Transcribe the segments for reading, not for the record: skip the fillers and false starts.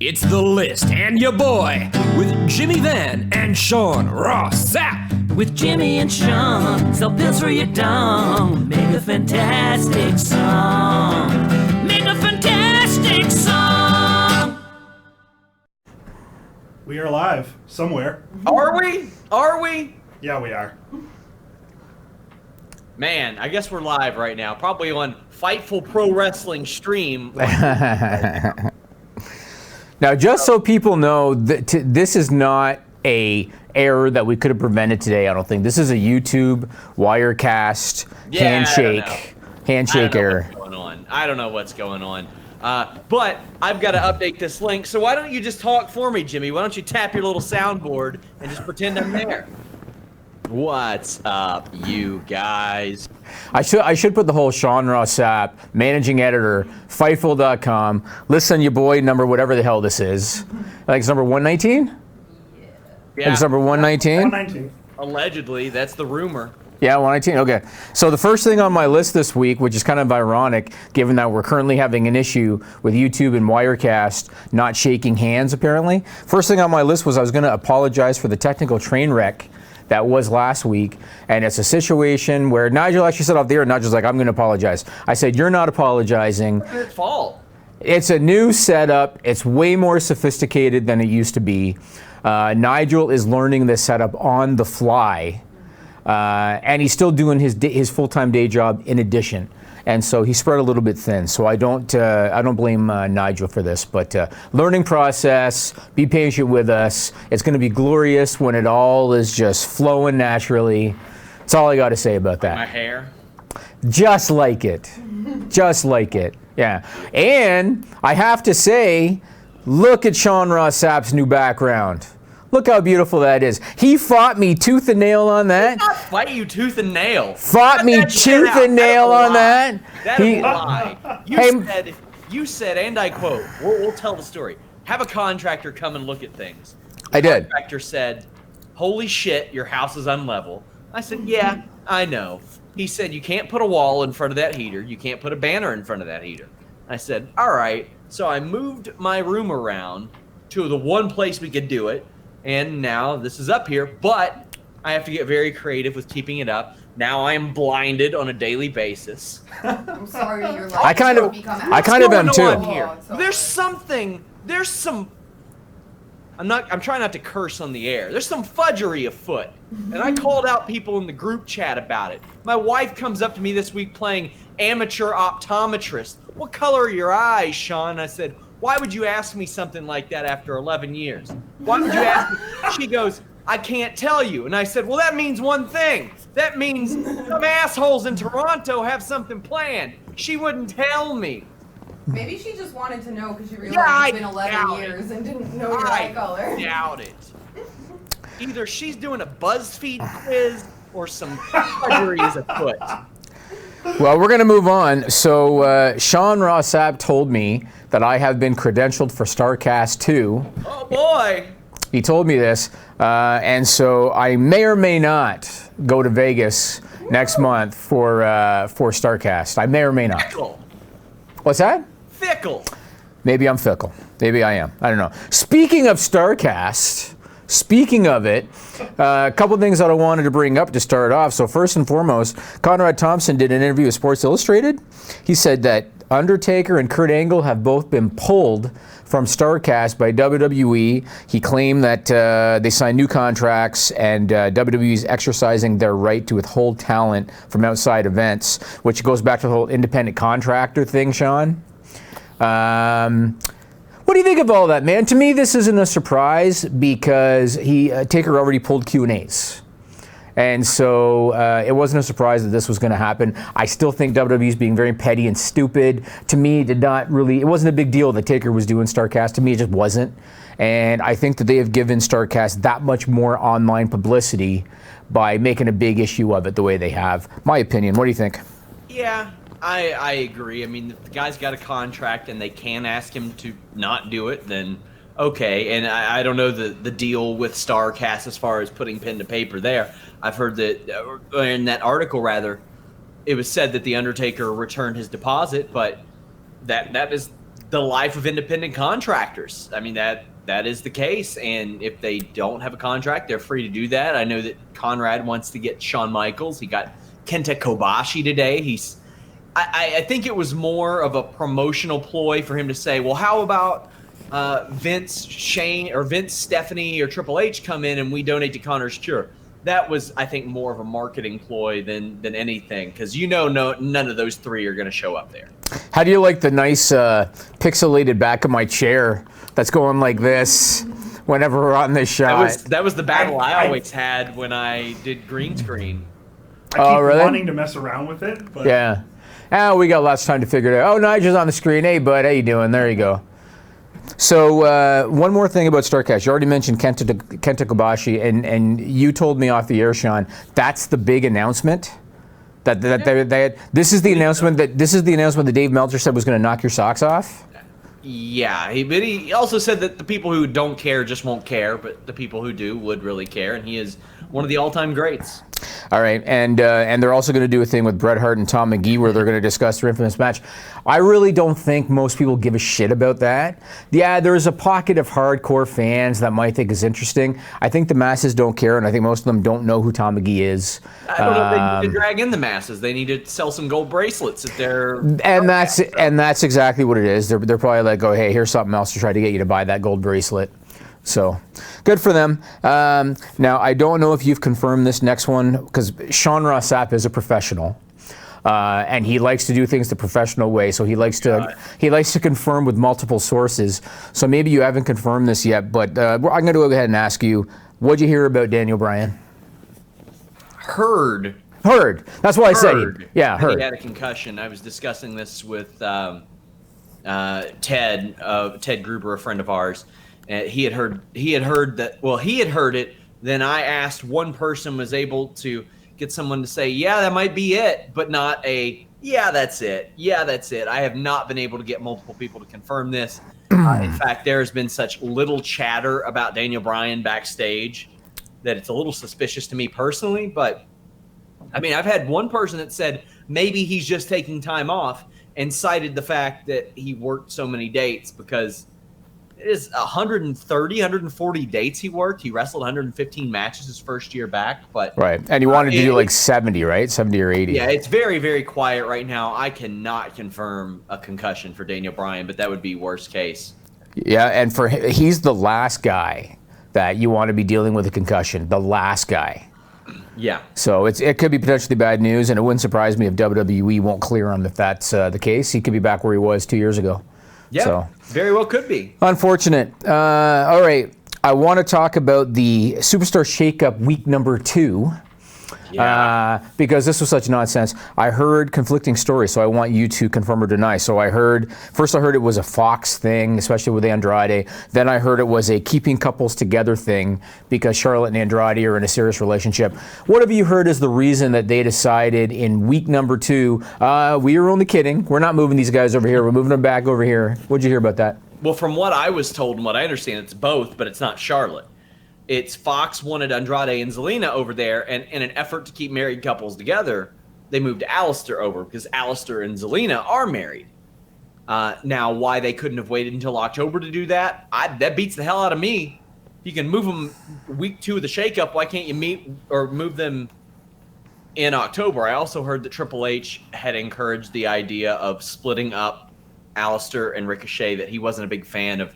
It's The List and your boy with Jimmy Van and Sean Ross Sapp. With Jimmy and Sean, sell pills for your dong. Make a fantastic song. Make a fantastic song. We are live somewhere. Are we? Are we? Yeah, we are. Man, I guess we're live right now. Probably on Fightful Pro Wrestling stream. Now, just so people know, this is not a error that we could have prevented today, I don't think. This is a YouTube Wirecast handshake error. I don't know what's going on. But I've got to update this link. So why don't you just talk for me, Jimmy? Why don't you tap your little soundboard and just pretend I'm there? What's up, you guys? I should put the whole Sean Ross Sapp, managing editor, Fightful.com. Listen, your boy, number whatever the hell this is. I think it's number 119? Yeah. It's number 119? 119. Allegedly, that's the rumor. Yeah, 119. Okay. So the first thing on my list this week, which is kind of ironic, given that we're currently having an issue with YouTube and Wirecast not shaking hands, apparently. First thing on my list was I was going to apologize for the technical train wreck that was last week, and it's a situation where Nigel actually said off the air, Nigel's like, I'm going to apologize. I said, you're not apologizing. It's your fault. It's a new setup. It's way more sophisticated than it used to be. Nigel is learning this setup on the fly, and he's still doing his full-time day job in addition. And so he spread a little bit thin. So I don't blame Nigel for this, but learning process. Be patient with us. It's going to be glorious when it all is just flowing naturally. That's all I got to say about that. My hair. Just like it. Just like it. Yeah. And I have to say, look at Sean Ross Sapp's new background. Look how beautiful that is. He fought me tooth and nail on that. I'll fight you tooth and nail. Fought me tooth and nail on that. That's a lie. You said, and I quote, we'll tell the story. Have a contractor come and look at things. I did. The contractor said, holy shit, your house is unlevel. I said, yeah, I know. He said, you can't put a wall in front of that heater. You can't put a banner in front of that heater. I said, all right. So I moved my room around to the one place we could do it. And now this is up here, but I have to get very creative with keeping it up. Now I am blinded on a daily basis. I'm sorry, your life I kind of am too. I'm trying not to curse on the air. There's some fudgery afoot. And I called out people in the group chat about it. My wife comes up to me this week playing amateur optometrist. What color are your eyes, Sean? I said, why would you ask me something like that after 11 years? Why would you ask me? She goes, I can't tell you. And I said, well, that means one thing. That means some assholes in Toronto have something planned. She wouldn't tell me. Maybe she just wanted to know because she realized it's been 11 years and didn't know your eye color. I doubt it. Either she's doing a BuzzFeed quiz or some fudgery is afoot. Well, we're going to move on. So Sean Ross Sapp told me that I have been credentialed for StarCast 2. Oh, boy. He told me this. And so I may or may not go to Vegas next month for StarCast. I may or may not. Fickle. What's that? Fickle. Maybe I'm fickle. Maybe I am. I don't know. Speaking of StarCast, speaking of it, a couple things that I wanted to bring up to start off. So first and foremost, Conrad Thompson did an interview with Sports Illustrated. He said that Undertaker and Kurt Angle have both been pulled from StarCast by WWE. He claimed that they signed new contracts and WWE is exercising their right to withhold talent from outside events, which goes back to the whole independent contractor thing, Sean. What do you think of all that, man? To me, this isn't a surprise because Taker already pulled Q&As. And so it wasn't a surprise that this was going to happen. I still think WWE is being very petty and stupid. To me, it wasn't a big deal that Taker was doing StarCast. To me, it just wasn't. And I think that they have given StarCast that much more online publicity by making a big issue of it the way they have. My opinion. What do you think? Yeah, I agree. I mean, if the guy's got a contract and they can ask him to not do it, then okay. And I don't know the deal with StarCast as far as putting pen to paper there. I've heard that in that article, rather, it was said that The Undertaker returned his deposit, but that is the life of independent contractors. I mean, that is the case. And if they don't have a contract, they're free to do that. I know that Conrad wants to get Shawn Michaels. He got Kenta Kobashi today. I think it was more of a promotional ploy for him to say, well, how about Vince, Stephanie, or Triple H come in and we donate to Connor's Cure? That was, I think, more of a marketing ploy than anything, because none of those three are going to show up there. How do you like the nice pixelated back of my chair that's going like this whenever we're on this shot? That was the battle I always had when I did green screen. I keep really? wanting to mess around with it, but Yeah. We got lots of time to figure it out. Oh, Nigel's on the screen. Hey, bud, how you doing? There you go. So one more thing about StarCast. You already mentioned Kenta Kobashi, and you told me off the air, Sean, that's the big announcement. This is the announcement that Dave Meltzer said was going to knock your socks off. Yeah, but he also said that the people who don't care just won't care, but the people who do would really care, and he is one of the all-time greats. All right, and they're also going to do a thing with Bret Hart and Tom McGee where they're going to discuss their infamous match. I really don't think most people give a shit about that. Yeah, there's a pocket of hardcore fans that might think is interesting. I think the masses don't care, and I think most of them don't know who Tom McGee is. I don't know if they need to drag in the masses. They need to sell some gold bracelets if they're... And that's exactly what it is. They're probably like, oh, hey, here's something else to try to get you to buy that gold bracelet. So, good for them. Now, I don't know if you've confirmed this next one, because Ross Sapp is a professional, and he likes to do things the professional way. So he likes to confirm with multiple sources. So maybe you haven't confirmed this yet, but I'm going to go ahead and ask you, what'd you hear about Daniel Bryan? Heard. That's why I said heard. He had a concussion. I was discussing this with Ted Gruber, a friend of ours. He had heard that. Well, he had heard it. Then I asked, one person was able to get someone to say, yeah, that might be it, but not a, yeah, that's it. Yeah, that's it. I have not been able to get multiple people to confirm this. In fact, there has been such little chatter about Daniel Bryan backstage that it's a little suspicious to me personally. But I mean, I've had one person that said maybe he's just taking time off and cited the fact that he worked so many dates, because it is 140 dates he worked. He wrestled 115 matches his first year back. But right, and he wanted to do like 70, right? 70 or 80. Yeah, it's very, very quiet right now. I cannot confirm a concussion for Daniel Bryan, but that would be worst case. Yeah, and for him, he's the last guy that you want to be dealing with a concussion. The last guy. Yeah. So it could be potentially bad news, and it wouldn't surprise me if WWE won't clear him if that's the case. He could be back where he was 2 years ago. Yeah, so, very well could be. Unfortunate. All right, I want to talk about the Superstar Shakeup week number 2. Yeah. Because this was such nonsense. I heard conflicting stories, so I want you to confirm or deny. So I heard it was a Fox thing, especially with Andrade. Then I heard it was a keeping couples together thing because Charlotte and Andrade are in a serious relationship. What have you heard is the reason that they decided in week number 2, we are only kidding. We're not moving these guys over here. We're moving them back over here. What'd you hear about that? Well, from what I was told and what I understand, it's both, but it's not Charlotte. It's Fox wanted Andrade and Zelina over there, and in an effort to keep married couples together, they moved Alistair over because Alistair and Zelina are married. Now, why they couldn't have waited until October to do that, that beats the hell out of me. You can move them week 2 of the Shakeup. Why can't you move them in October? I also heard that Triple H had encouraged the idea of splitting up Alistair and Ricochet, that he wasn't a big fan of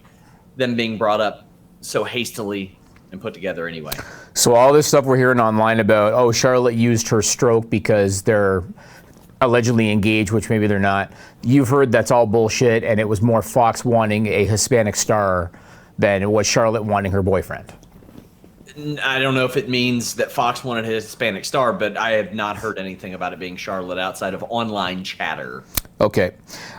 them being brought up so hastily and put together anyway. So all this stuff we're hearing online about, oh, Charlotte used her stroke because they're allegedly engaged, which maybe they're not. You've heard that's all bullshit, and it was more Fox wanting a Hispanic star than it was Charlotte wanting her boyfriend. I don't know if it means that Fox wanted his Hispanic star, but I have not heard anything about it being Charlotte outside of online chatter. Okay.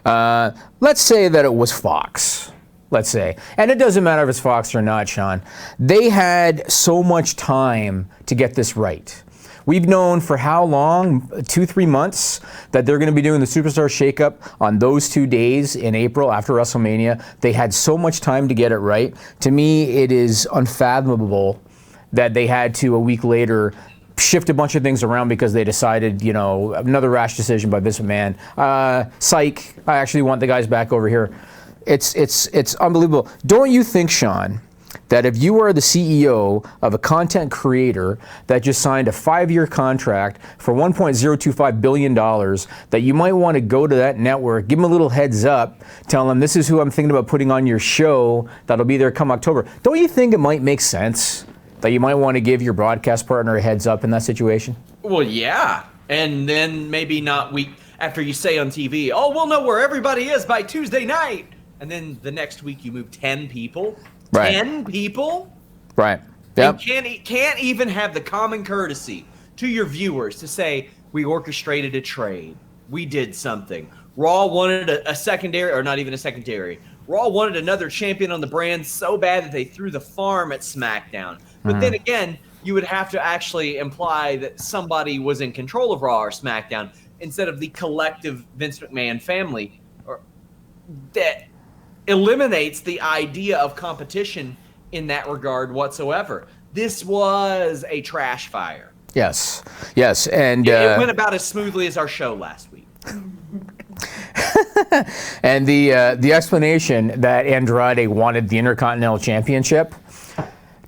Let's say that it was Fox. Let's say. And it doesn't matter if it's Fox or not, Sean. They had so much time to get this right. We've known for how long, 2-3 months, that they're going to be doing the Superstar Shakeup on those 2 days in April after WrestleMania. They had so much time to get it right. To me, it is unfathomable that they had to, a week later, shift a bunch of things around because they decided, another rash decision by Vince McMahon. Psych, I actually want the guys back over here. It's unbelievable. Don't you think, Sean, that if you are the CEO of a content creator that just signed a 5-year contract for $1.025 billion, that you might want to go to that network, give them a little heads up, tell them this is who I'm thinking about putting on your show that'll be there come October. Don't you think it might make sense that you might want to give your broadcast partner a heads up in that situation? Well, yeah. And then maybe not week after you say on TV, oh, we'll know where everybody is by Tuesday night. And then the next week you move 10 people. Right. 10 people? Right. Yep. And can't even have the common courtesy to your viewers to say, we orchestrated a trade. We did something. Raw wanted a secondary, or not even a secondary. Raw wanted another champion on the brand so bad that they threw the farm at SmackDown. But then again, you would have to actually imply that somebody was in control of Raw or SmackDown instead of the collective Vince McMahon family. That eliminates the idea of competition in that regard whatsoever. This was a trash fire. Yes, and it went about as smoothly as our show last week. And the explanation that Andrade wanted the Intercontinental Championship,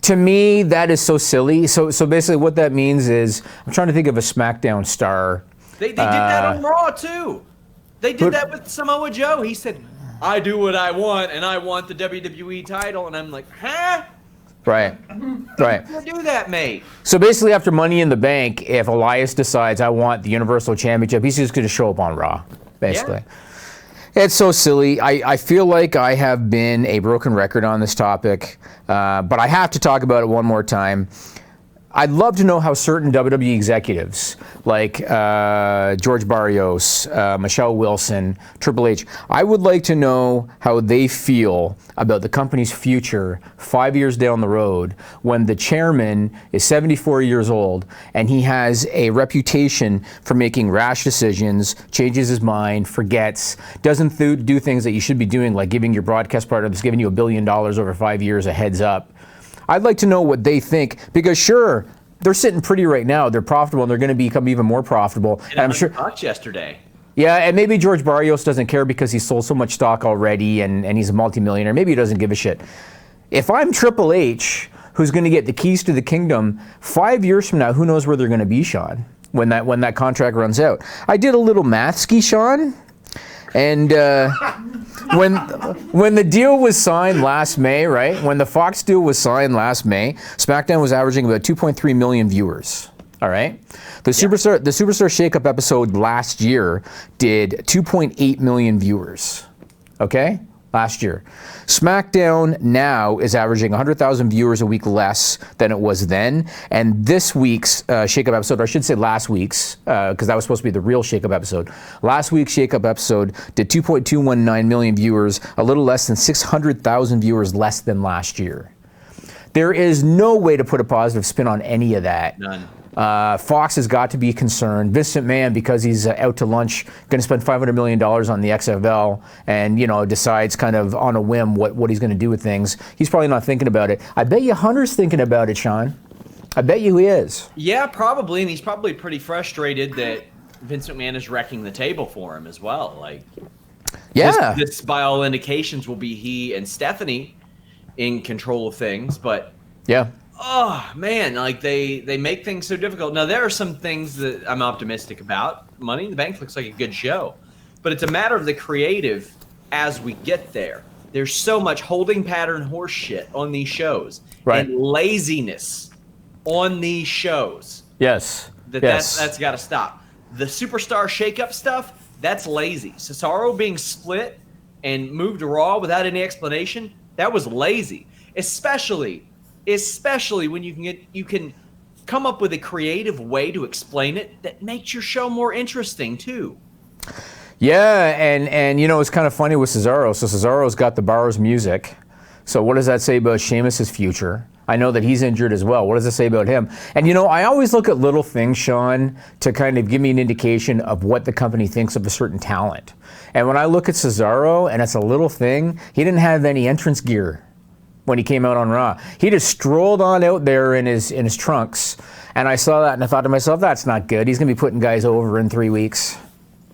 to me, that is so silly. So basically what that means is, I'm trying to think of a SmackDown star. They did that on Raw, too. They did that with Samoa Joe. He said, I do what I want, and I want the WWE title. And I'm like, huh? Right. Don't do that, mate. So basically, after Money in the Bank, if Elias decides I want the Universal Championship, he's just going to show up on Raw, basically. Yeah. It's so silly. I feel like I have been a broken record on this topic, but I have to talk about it one more time. I'd love to know how certain WWE executives, like George Barrios, Michelle Wilson, Triple H, I would like to know how they feel about the company's future 5 years down the road when the chairman is 74 years old and he has a reputation for making rash decisions, changes his mind, forgets, doesn't do things that you should be doing, like giving your broadcast partner that's giving you $1 billion over 5 years a heads up. I'd like to know what they think, because sure, they're sitting pretty right now. They're profitable, and they're going to become even more profitable. And I'm sure yesterday. Yeah, and maybe George Barrios doesn't care because he's sold so much stock already, and he's a multimillionaire. Maybe he doesn't give a shit. If I'm Triple H, who's going to get the keys to the kingdom, 5 years from now, who knows where they're going to be, Sean, when that contract runs out? I did a little math ski, Sean, and when the deal was signed last May, right? When the Fox deal was signed last May, SmackDown was averaging about 2.3 million viewers. All right. The Superstar Shakeup episode last year did 2.8 million viewers. Okay? Last year. SmackDown now is averaging 100,000 viewers a week less than it was then. And this week's Shakeup episode, or I should say last week's, because that was supposed to be the real Shakeup episode. Last week's Shakeup episode did 2.219 million viewers, a little less than 600,000 viewers less than last year. There is no way to put a positive spin on any of that. None. Fox has got to be concerned. Vince McMahon, because he's out to lunch, going to spend $500 million on the XFL, and decides kind of on a whim what he's going to do with things. He's probably not thinking about it. I bet you Hunter's thinking about it, Sean. I bet you he is. Yeah, probably, and he's probably pretty frustrated that Vince McMahon is wrecking the table for him as well. Like, yeah, this by all indications will be he and Stephanie in control of things, but yeah. Oh, man, like they make things so difficult. Now, there are some things that I'm optimistic about. Money in the Bank looks like a good show. But it's a matter of the creative as we get there. There's so much holding pattern horse shit on these shows. Right. And laziness on these shows. Yes. That's got to stop. The Superstar Shakeup stuff, that's lazy. Cesaro being split and moved to Raw without any explanation, that was lazy. Especially when you can come up with a creative way to explain it that makes your show more interesting too. Yeah, and it's kind of funny with Cesaro. So Cesaro's got the Bars music. So what does that say about Sheamus's future? I know that he's injured as well. What does it say about him? And I always look at little things, Sean, to kind of give me an indication of what the company thinks of a certain talent. And when I look at Cesaro, and it's a little thing, he didn't have any entrance gear when he came out on Raw. He just strolled on out there in his trunks, and I saw that and I thought to myself, that's not good. He's going to be putting guys over in 3 weeks,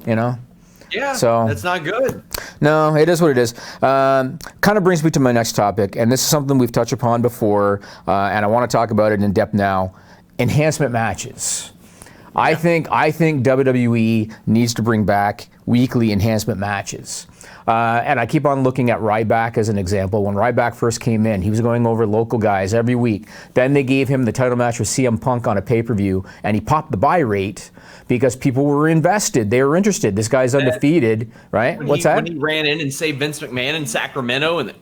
Yeah, so that's not good. No, it is what it is. Kind of brings me to my next topic, and this is something we've touched upon before, and I want to talk about it in depth now. Enhancement matches. I think WWE needs to bring back weekly enhancement matches. And I keep on looking at Ryback as an example. When Ryback first came in, he was going over local guys every week. Then they gave him the title match with CM Punk on a pay-per-view, and he popped the buy rate because people were invested. They were interested. This guy's undefeated, right? When he ran in and saved Vince McMahon in Sacramento, and the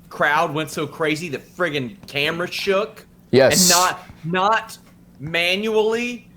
crowd went so crazy the friggin' camera shook. Yes. And not manually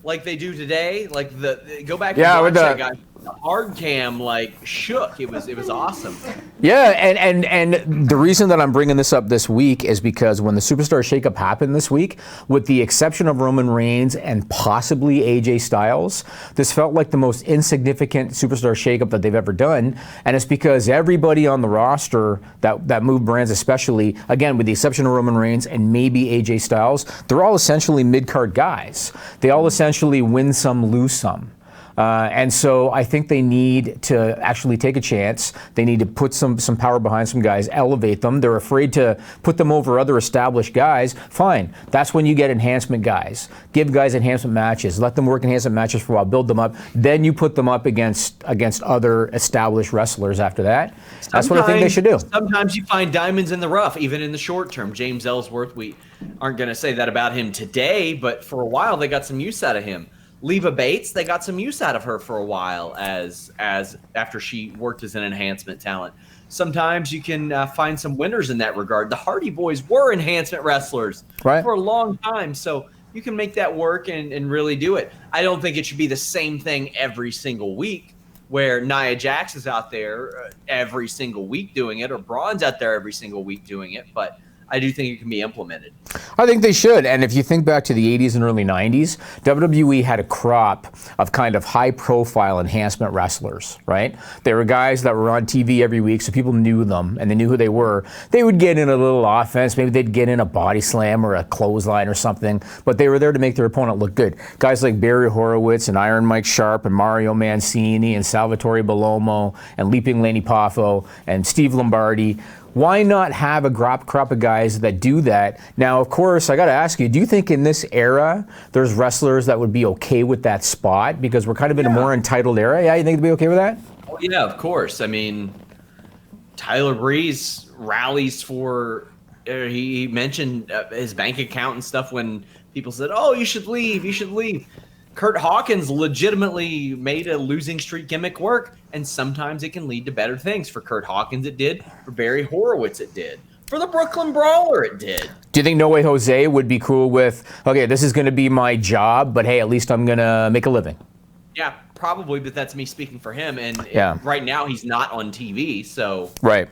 like they do today. Like go back and watch that guy. The hard cam shook. It was awesome. Yeah, and the reason that I'm bringing this up this week is because when the Superstar Shakeup happened this week, with the exception of Roman Reigns and possibly AJ Styles, this felt like the most insignificant Superstar Shakeup that they've ever done, and it's because everybody on the roster that moved brands, especially, again, with the exception of Roman Reigns and maybe AJ Styles, they're all essentially mid-card guys. They all essentially win some, lose some. And so I think they need to actually take a chance. They need to put some power behind some guys, elevate them. They're afraid to put them over other established guys. Fine. That's when you get enhancement guys. Give guys enhancement matches. Let them work enhancement matches for a while. Build them up. Then you put them up against other established wrestlers after that. That's what I think they should do. Sometimes you find diamonds in the rough, even in the short term. James Ellsworth, we aren't going to say that about him today, but for a while they got some use out of him. Leva Bates, they got some use out of her for a while as after she worked as an enhancement talent. Sometimes you can find some winners in that regard. The Hardy Boys were enhancement wrestlers for a long time, so you can make that work and really do it. I don't think it should be the same thing every single week where Nia Jax is out there every single week doing it, or Braun's out there every single week doing it, but I do think it can be implemented. I think they should. And if you think back to the 80s and early 90s, WWE had a crop of kind of high-profile enhancement wrestlers, right? They were guys that were on TV every week, so people knew them, and they knew who they were. They would get in a little offense. Maybe they'd get in a body slam or a clothesline or something, but they were there to make their opponent look good. Guys like Barry Horowitz and Iron Mike Sharp and Mario Mancini and Salvatore Bellomo and Leaping Lanny Poffo and Steve Lombardi. Why not have a crop of guys that do that? Now, of course, I got to ask you, do you think in this era there's wrestlers that would be okay with that spot? Because we're kind of in a more entitled era. Yeah, you think they'd be okay with that? Well, yeah, of course. I mean, Tyler Breeze rallies for, he mentioned his bank account and stuff when people said, oh, you should leave, you should leave. Curt Hawkins legitimately made a losing streak gimmick work, and sometimes it can lead to better things. For Curt Hawkins, it did. For Barry Horowitz, it did. For the Brooklyn Brawler, it did. Do you think No Way Jose would be cool with, okay, this is going to be my job, but hey, at least I'm going to make a living? Yeah, probably, but that's me speaking for him. And right now, he's not on TV, so. Right.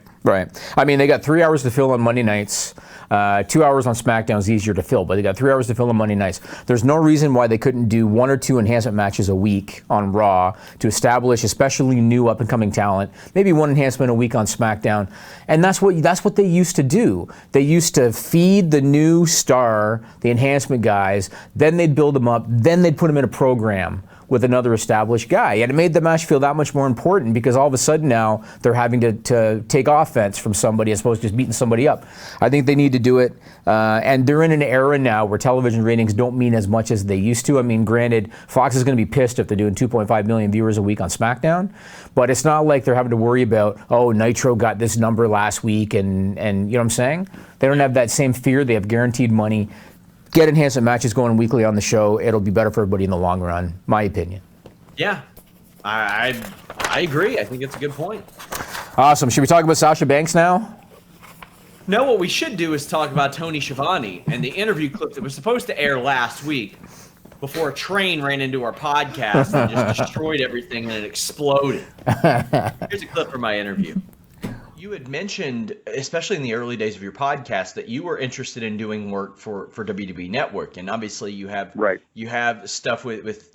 I mean, they got 3 hours to fill on Monday nights. 2 hours on SmackDown is easier to fill, but they got 3 hours to fill on Monday nights. There's no reason why they couldn't do 1 or 2 enhancement matches a week on Raw to establish especially new up-and-coming talent. Maybe 1 enhancement a week on SmackDown. And that's what they used to do. They used to feed the new star, the enhancement guys, then they'd build them up, then they'd put them in a program with another established guy. And it made the match feel that much more important because all of a sudden now they're having to take offense from somebody as opposed to just beating somebody up. I think they need to do it. And they're in an era now where television ratings don't mean as much as they used to. I mean, granted, Fox is going to be pissed if they're doing 2.5 million viewers a week on SmackDown, but it's not like they're having to worry about, oh, Nitro got this number last week and you know what I'm saying? They don't have that same fear. They have guaranteed money. Get enhancement matches going weekly on the show. It'll be better for everybody in the long run, my opinion. Yeah, I agree. I think it's a good point. Awesome. Should we talk about Sasha Banks now? No, what we should do is talk about Tony Schiavone and the interview clip that was supposed to air last week before a train ran into our podcast and just destroyed everything and it exploded. Here's a clip from my interview. You had mentioned, especially in the early days of your podcast, that you were interested in doing work for WWE Network, and obviously you have stuff with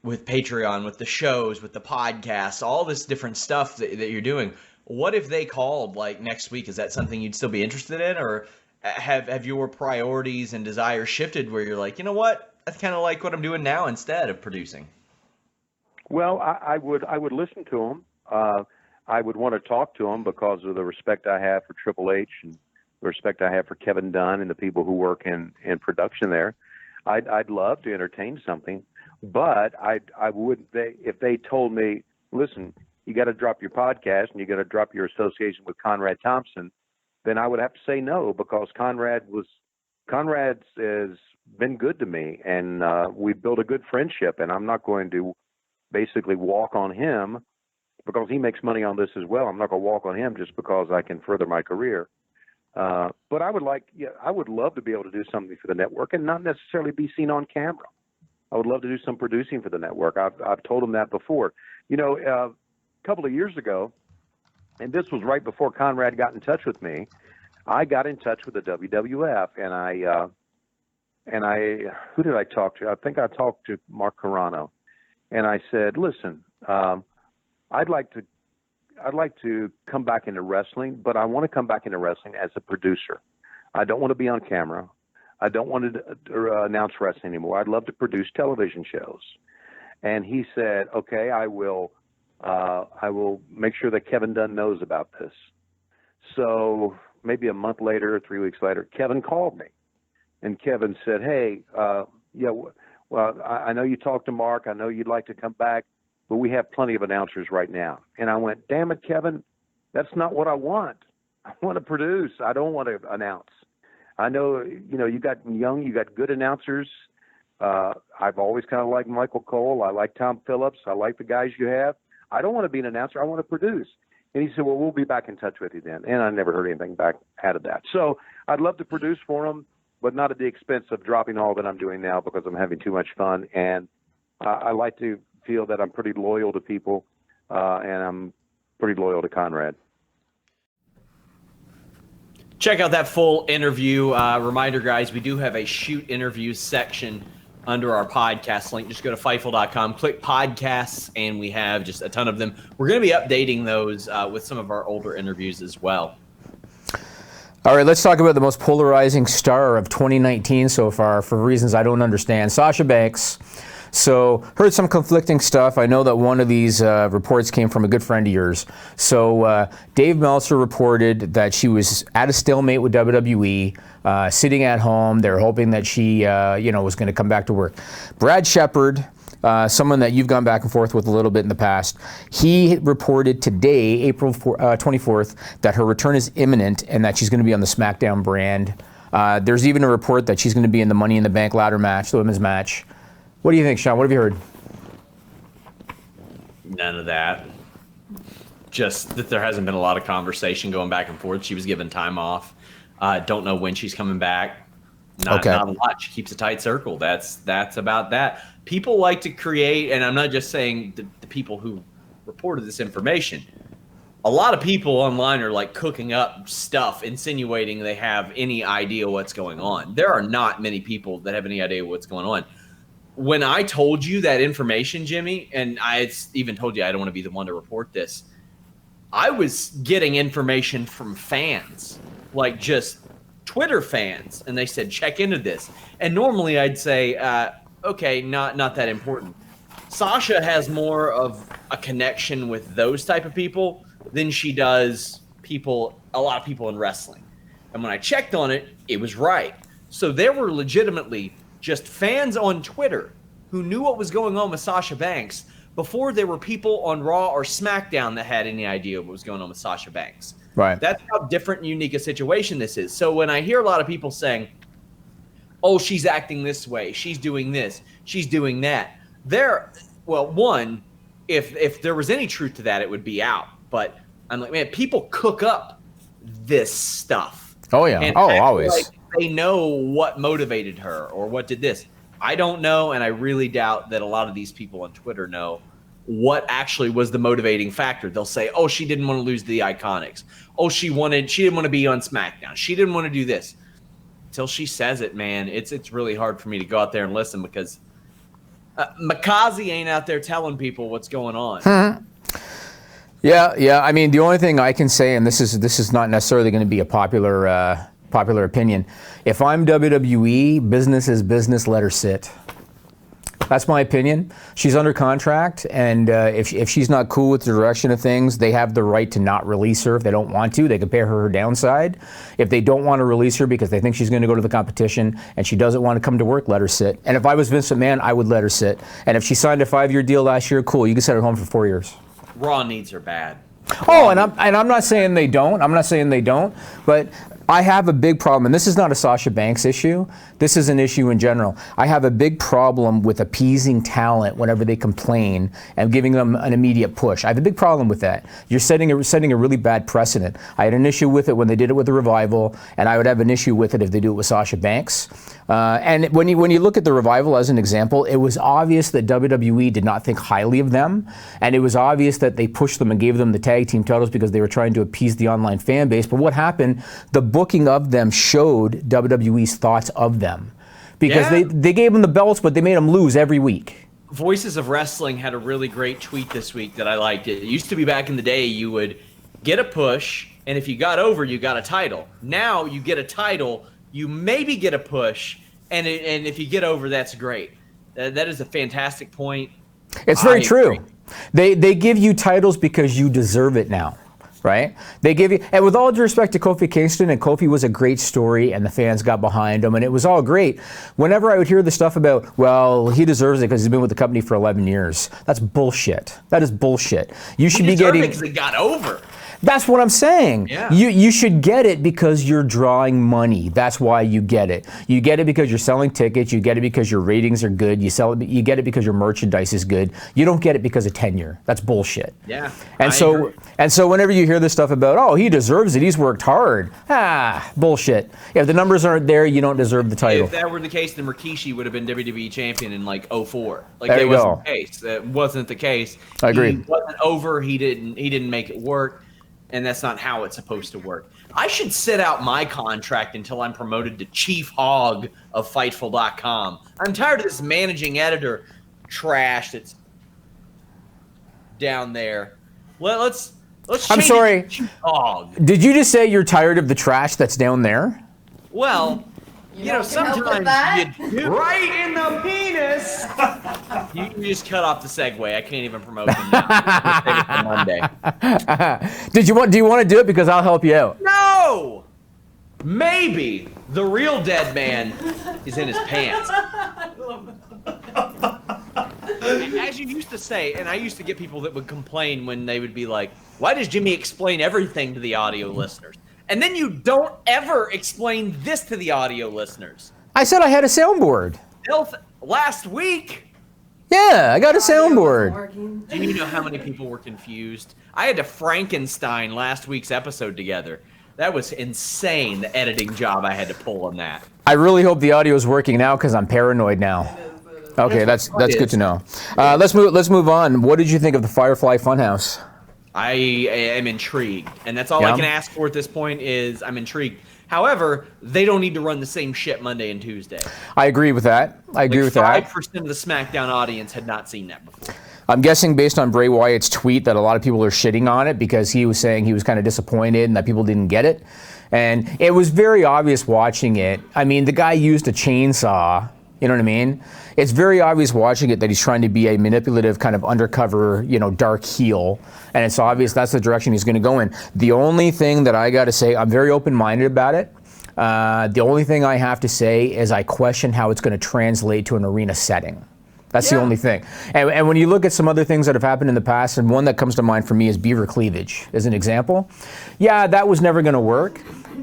Patreon, with the shows, with the podcasts, all this different stuff that you're doing. What if they called like next week? Is that something you'd still be interested in, or have your priorities and desires shifted where you're like, you know what, I kind of like what I'm doing now instead of producing? Well, I would listen to them. I would want to talk to them because of the respect I have for Triple H and the respect I have for Kevin Dunn and the people who work in production there. I'd love to entertain something, but I wouldn't. If they told me, listen, you got to drop your podcast and you got to drop your association with Conrad Thompson, then I would have to say no, because Conrad's has been good to me, and we've built a good friendship, and I'm not going to basically walk on him because he makes money on this as well. I'm not going to walk on him just because I can further my career. But I would love to be able to do something for the network and not necessarily be seen on camera. I would love to do some producing for the network. I've told him that before. A couple of years ago, and this was right before Conrad got in touch with me, I got in touch with the WWF, and I who did I talk to? I think I talked to Mark Carano, and I said, listen, I'd like to come back into wrestling, but I want to come back into wrestling as a producer. I don't want to be on camera. I don't want to announce wrestling anymore. I'd love to produce television shows. And he said, okay, I will make sure that Kevin Dunn knows about this. So maybe a month later, 3 weeks later, Kevin called me, and Kevin said, hey, I know you talked to Mark. I know you'd like to come back, but we have plenty of announcers right now. And I went, damn it, Kevin, that's not what I want. I want to produce. I don't want to announce. I know, you got good announcers. I've always kind of liked Michael Cole. I like Tom Phillips. I like the guys you have. I don't want to be an announcer. I want to produce. And he said, well, we'll be back in touch with you then. And I never heard anything back out of that. So I'd love to produce for him, but not at the expense of dropping all that I'm doing now, because I'm having too much fun. And I like to feel that I'm pretty loyal to people, and I'm pretty loyal to Conrad. Check out that full interview. Reminder, guys, we do have a shoot interview section under our podcast link. Just go to Fightful.com, click podcasts, and we have just a ton of them. We're going to be updating those with some of our older interviews as well. All right, let's talk about the most polarizing star of 2019 so far, for reasons I don't understand. Sasha Banks. So, heard some conflicting stuff. I know that one of these reports came from a good friend of yours. So, Dave Meltzer reported that she was at a stalemate with WWE, sitting at home. They're hoping that she, was going to come back to work. Brad Shepard, someone that you've gone back and forth with a little bit in the past, he reported today, April 24th, that her return is imminent and that she's going to be on the SmackDown brand. There's even a report that she's going to be in the Money in the Bank ladder match, the women's match. What do you think, Sean? What have you heard? None of that. Just that there hasn't been a lot of conversation going back and forth. She was given time off. Don't know when she's coming back. Not a lot. She keeps a tight circle. That's about that. People like to create, and I'm not just saying the people who reported this information. A lot of people online are like cooking up stuff, insinuating they have any idea what's going on. There are not many people that have any idea what's going on. When I told you that information, Jimmy, and I even told you I don't want to be the one to report this, I was getting information from fans, like just Twitter fans, and they said, check into this. And normally I'd say, okay, not that important. Sasha has more of a connection with those type of people than she does a lot of people in wrestling. And when I checked on it, it was right. So there were legitimately just fans on Twitter who knew what was going on with Sasha Banks before there were people on Raw or SmackDown that had any idea what was going on with Sasha Banks. Right. That's how different and unique a situation this is. So when I hear a lot of people saying, oh, she's acting this way, she's doing this, she's doing that, one, if there was any truth to that, it would be out. But I'm like, man, people cook up this stuff. Oh, yeah. And always. Like they know what motivated her or what did this. I don't know, and I really doubt that a lot of these people on Twitter know what actually was the motivating factor. They'll say, oh, she didn't want to lose to the Iconics. Oh, she didn't want to be on SmackDown. She didn't want to do this. Until she says it, man, it's really hard for me to go out there and listen because Makazi ain't out there telling people what's going on. Yeah. I mean, the only thing I can say, and this is not necessarily going to be a popular opinion. If I'm WWE, business is business. Let her sit. That's my opinion. She's under contract, and if she's not cool with the direction of things, they have the right to not release her if they don't want to. They can pay her downside. If they don't want to release her because they think she's going to go to the competition and she doesn't want to come to work, let her sit. And if I was Vince McMahon, I would let her sit. And if she signed a 5-year deal last year, cool, you can set her home for 4 years. Raw needs her bad. Oh, and I'm not saying they don't. I'm not saying they don't, but I have a big problem, and this is not a Sasha Banks issue. This is an issue in general. I have a big problem with appeasing talent whenever they complain and giving them an immediate push. I have a big problem with that. You're setting a really bad precedent. I had an issue with it when they did it with the Revival, and I would have an issue with it if they do it with Sasha Banks. And when you look at the Revival as an example, it was obvious that WWE did not think highly of them, and it was obvious that they pushed them and gave them the tag team titles because they were trying to appease the online fan base. But what happened? The booking of them showed WWE's thoughts of them, because they gave them the belts, but they made them lose every week. Voices of Wrestling had a really great tweet this week that I liked. It used to be back in the day you would get a push, and if you got over, you got a title. Now you get a title, you maybe get a push, and if you get over, that's great. That is a fantastic point. It's very true. They give you titles because you deserve it now. Right? They give you, and with all due respect to Kofi Kingston, and Kofi was a great story, and the fans got behind him, and it was all great. Whenever I would hear the stuff about, well, he deserves it because he's been with the company for 11 years, that's bullshit. That is bullshit. You should be getting. Because it got over. That's what I'm saying. Yeah. You should get it because you're drawing money. That's why you get it. You get it because you're selling tickets. You get it because your ratings are good. You get it because your merchandise is good. You don't get it because of tenure. That's bullshit. Yeah. And so whenever you hear this stuff about, oh, he deserves it, he's worked hard. Bullshit. If the numbers aren't there, you don't deserve the title. If that were the case, then Rikishi would have been WWE champion in like 2004. Like there that you wasn't go. the case. That wasn't the case. I agree. He wasn't over. He didn't make it work. And that's not how it's supposed to work. I should sit out my contract until I'm promoted to chief hog of Fightful.com. I'm tired of this managing editor trash that's down there. Let's change I'm sorry. it to chief hog. Did you just say you're tired of the trash that's down there? Well, you know, sometimes you do. Right in the penis. You just cut off the segue. I can't even promote them now. We'll save it for Monday. Do you want to do it? Because I'll help you out. No! Maybe the real dead man is in his pants. As you used to say, and I used to get people that would complain when they would be like, why does Jimmy explain everything to the audio listeners? And then you don't ever explain this to the audio listeners. I said I had a soundboard. Last week. Yeah, I got a soundboard. Do you know how many people were confused? I had to Frankenstein last week's episode together. That was insane, the editing job I had to pull on that. I really hope the audio is working now because I'm paranoid now. Okay, that's good to know. Let's move on. What did you think of the Firefly Funhouse? I am intrigued, and that's all I can ask for at this point is I'm intrigued. However, they don't need to run the same shit Monday and Tuesday. I agree with that. I agree with that. 5% of the SmackDown audience had not seen that before. I'm guessing based on Bray Wyatt's tweet that a lot of people are shitting on it because he was saying he was kind of disappointed and that people didn't get it. And it was very obvious watching it. I mean, the guy used a chainsaw. You know what I mean? It's very obvious watching it that he's trying to be a manipulative kind of undercover, dark heel. And it's obvious that's the direction he's going to go in. The only thing that I got to say, I'm very open-minded about it. The only thing I have to say is I question how it's going to translate to an arena setting. That's the only thing. And when you look at some other things that have happened in the past, and one that comes to mind for me is Beaver Cleavage, as an example. Yeah, that was never going to work.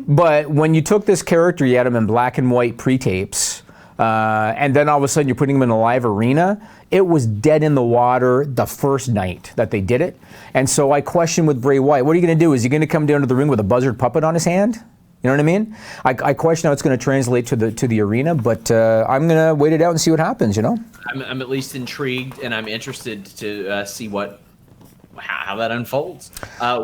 But when you took this character, you had him in black and white pre-tapes, and then all of a sudden you're putting him in a live arena, it was dead in the water the first night that they did it. And so I question with Bray Wyatt, what are you going to do? Is he going to come down to the ring with a buzzard puppet on his hand? You know what I mean? I question how it's going to translate to the arena, but I'm going to wait it out and see what happens, I'm at least intrigued, and I'm interested to see how that unfolds.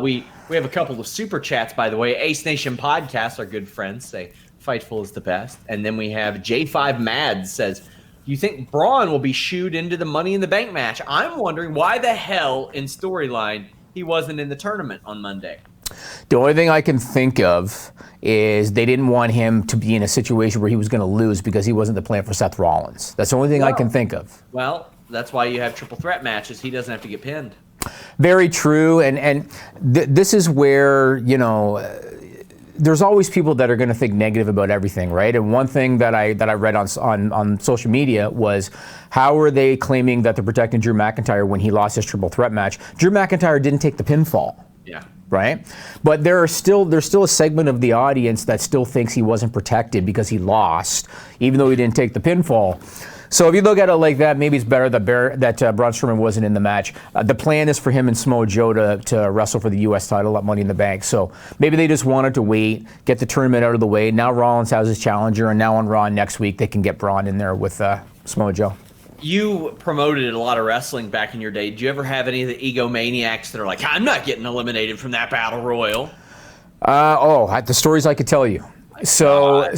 We have a couple of super chats, by the way. Ace Nation Podcast, our good friends, say Fightful is the best. And then we have J5 Mad says, do you think Braun will be shooed into the Money in the Bank match? I'm wondering why the hell in storyline he wasn't in the tournament on Monday. The only thing I can think of is they didn't want him to be in a situation where he was going to lose because he wasn't the plan for Seth Rollins. That's the only thing I can think of. Well, that's why you have triple threat matches. He doesn't have to get pinned. Very true, and this is where, you know, there's always people that are going to think negative about everything, right? And one thing that I read on social media was, how are they claiming that they're protecting Drew McIntyre when he lost his triple threat match? Drew McIntyre didn't take the pinfall. Yeah. Right? But there's still a segment of the audience that still thinks he wasn't protected because he lost, even though he didn't take the pinfall. So if you look at it like that, maybe it's better that Braun Strowman wasn't in the match. The plan is for him and Samoa Joe to wrestle for the U.S. title at Money in the Bank. So maybe they just wanted to wait, get the tournament out of the way. Now Rollins has his challenger, and now on Raw next week they can get Braun in there with Samoa Joe. You promoted a lot of wrestling back in your day. Did you ever have any of the egomaniacs that are like, I'm not getting eliminated from that battle royal? The stories I could tell you. So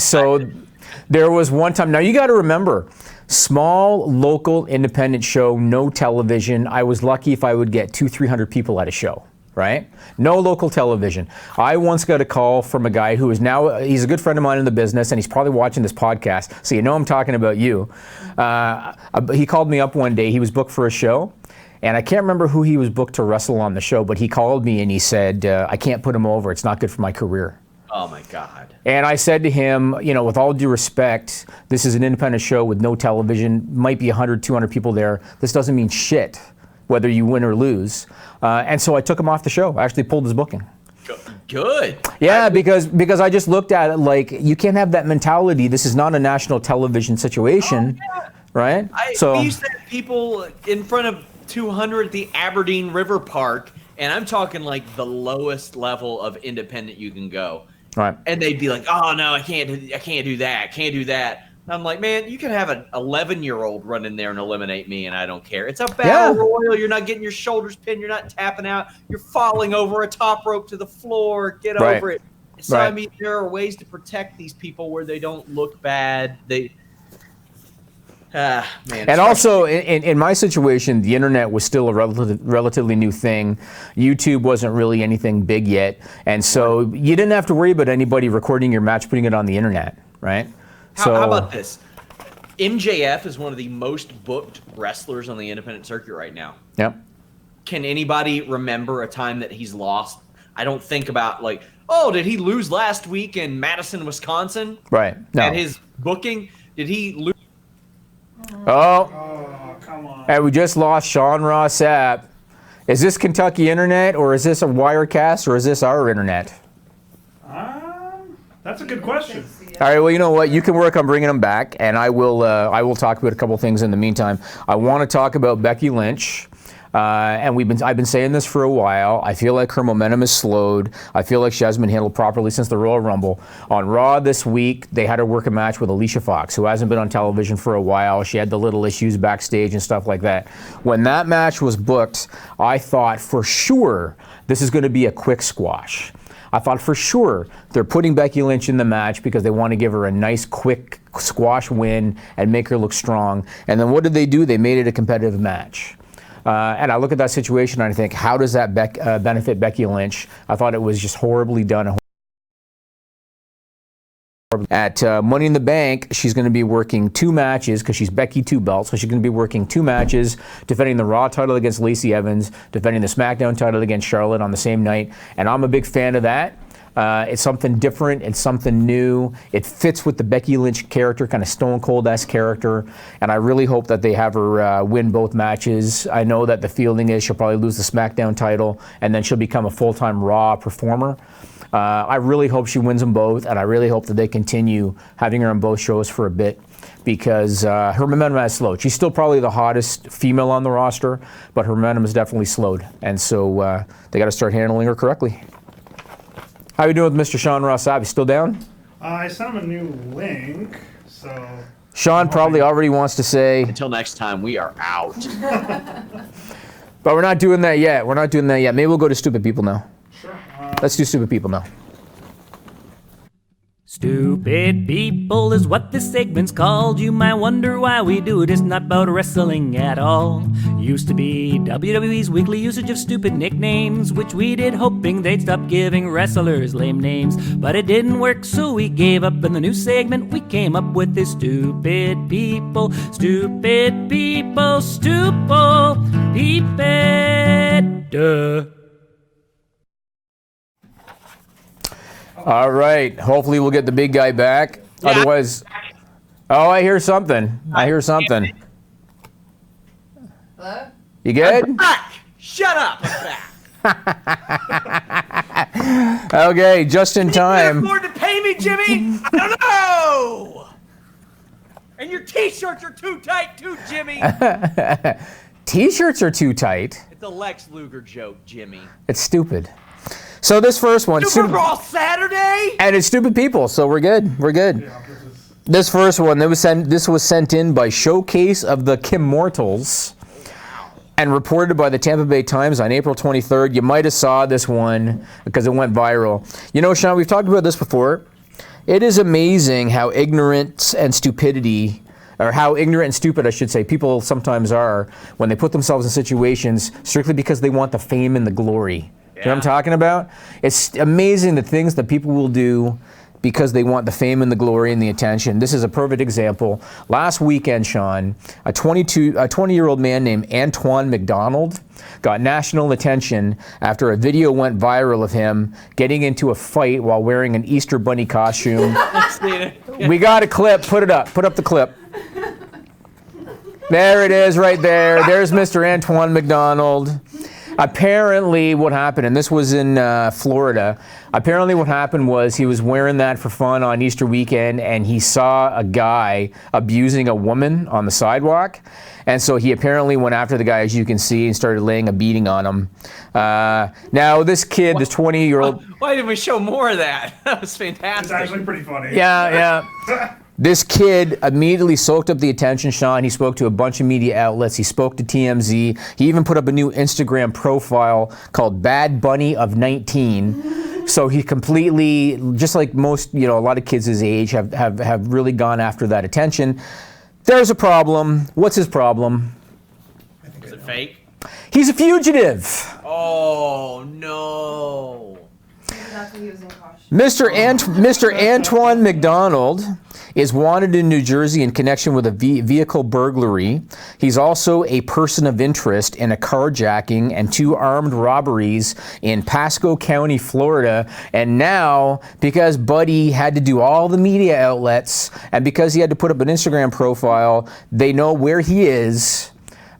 there was one time. Now you got to remember, small local independent show, no television. I was lucky if I would get 200-300 people at a show. Right? No local television. I once got a call from a guy who is now, he's a good friend of mine in the business, and he's probably watching this podcast, so you know I'm talking about you. He called me up one day. He was booked for a show, and I can't remember who he was booked to wrestle on the show, but he called me and he said, I can't put him over. It's not good for my career. Oh, my God. And I said to him, you know, with all due respect, this is an independent show with no television, might be 100, 200 people there. This doesn't mean shit, whether you win or lose. And so I took him off the show. I actually pulled his booking. Good. Yeah, because I just looked at it like, you can't have that mentality. This is not a national television situation, right? We used to have people in front of 200 at the Aberdeen River Park, and I'm talking like the lowest level of independent you can go. Right. And they'd be like, oh, no, I can't do that. And I'm like, man, you can have an 11-year-old run in there and eliminate me, and I don't care. It's a battle royal. You're not getting your shoulders pinned. You're not tapping out. You're falling over a top rope to the floor. Get over it. So, I mean, there are ways to protect these people where they don't look bad. And also, in my situation, the internet was still a relatively new thing. YouTube wasn't really anything big yet. And so you didn't have to worry about anybody recording your match, putting it on the internet, right? How about this? MJF is one of the most booked wrestlers on the independent circuit right now. Yep. Can anybody remember a time that he's lost? I don't think about like, oh, did he lose last week in Madison, Wisconsin? Right. No. At his booking? Did he lose? Oh, come on. And we just lost Ross Sapp. Is this Kentucky internet, or is this a Wirecast, or is this our internet? That's a good question. All right, well, you know what? You can work on bringing them back, and I will talk about a couple things in the meantime. I want to talk about Becky Lynch, and I've been saying this for a while. I feel like her momentum is slowed. I feel like she hasn't been handled properly since the Royal Rumble. On Raw this week, they had her work a match with Alicia Fox, who hasn't been on television for a while. She had the little issues backstage and stuff like that. When that match was booked, I thought for sure this is going to be a quick squash. I thought for sure they're putting Becky Lynch in the match because they want to give her a nice, quick squash win and make her look strong. And then what did they do? They made it a competitive match. And I look at that situation and I think, how does that benefit Becky Lynch? I thought it was just horribly done. At Money in the Bank, she's going to be working 2 matches because she's Becky 2 belts. So she's going to be working 2 matches, defending the Raw title against Lacey Evans, defending the SmackDown title against Charlotte on the same night. And I'm a big fan of that. It's something different. It's something new. It fits with the Becky Lynch character, kind of Stone Cold-esque character. And I really hope that they have her win both matches. I know that the feeling is she'll probably lose the SmackDown title, and then she'll become a full-time Raw performer. I really hope she wins them both, and I really hope that they continue having her on both shows for a bit because her momentum has slowed. She's still probably the hottest female on the roster, but her momentum has definitely slowed. And so they got to start handling her correctly. How are you doing with Mr. Ross Sapp? You still down? I sent him a new link, so... Sean probably already wants to say... Until next time, we are out. But we're not doing that yet. Maybe we'll go to stupid people now. Sure. Let's do stupid people now. Stupid people is what this segment's called. You might wonder why we do it. It's not about wrestling at all. Used to be WWE's weekly usage of stupid nicknames, which we did hoping they'd stop giving wrestlers lame names. But it didn't work, so we gave up. In the new segment we came up with is stupid people. Stupid people. Stupid people. Duh. All right. Hopefully we'll get the big guy back. Yeah. Otherwise, oh, I hear something. I hear something. Hello? You good? Back! Shut up! I'm back. Okay, just in Can you time. afford to pay me, Jimmy? I don't know! And your t-shirts are too tight too, Jimmy! T-shirts are too tight. It's a Lex Luger joke, Jimmy. It's stupid. So this first one, Super Bowl Saturday? and it's stupid people, so we're good. We're good. Yeah, This first one, this was sent in by Showcase of the Kimmortals and reported by the Tampa Bay Times on April 23rd. You might have saw this one because it went viral. You know, Sean, we've talked about this before. It is amazing how ignorant and stupidity, or how ignorant and stupid, I should say, people sometimes are when they put themselves in situations strictly because they want the fame and the glory. You know what I'm talking about? It's amazing the things that people will do because they want the fame and the glory and the attention. This is a perfect example. Last weekend, Sean, a 20-year-old man named Antoine McDonald got national attention after a video went viral of him getting into a fight while wearing an Easter Bunny costume. We got a clip. Put it up. Put up the clip. There it is right there. There's Mr. Antoine McDonald. Apparently what happened, and this was in Florida, apparently what happened was he was wearing that for fun on Easter weekend and he saw a guy abusing a woman on the sidewalk. And so he apparently went after the guy, as you can see, and started laying a beating on him. Now this kid, this 20-year-old... Why didn't we show more of that? That was fantastic. It's actually pretty funny. Yeah. This kid immediately soaked up the attention, Sean. He spoke to a bunch of media outlets. He spoke to TMZ. He even put up a new Instagram profile called Bad Bunny of 19. So he completely, just like most, a lot of kids his age have really gone after that attention. There's a problem. What's his problem? Is it fake? He's a fugitive. Oh, no. That's what he was in costume. Mr. Antoine McDonald is wanted in New Jersey in connection with a vehicle burglary. He's also a person of interest in a carjacking and 2 armed robberies in Pasco County, Florida. And now, because Buddy had to do all the media outlets and because he had to put up an Instagram profile, they know where he is.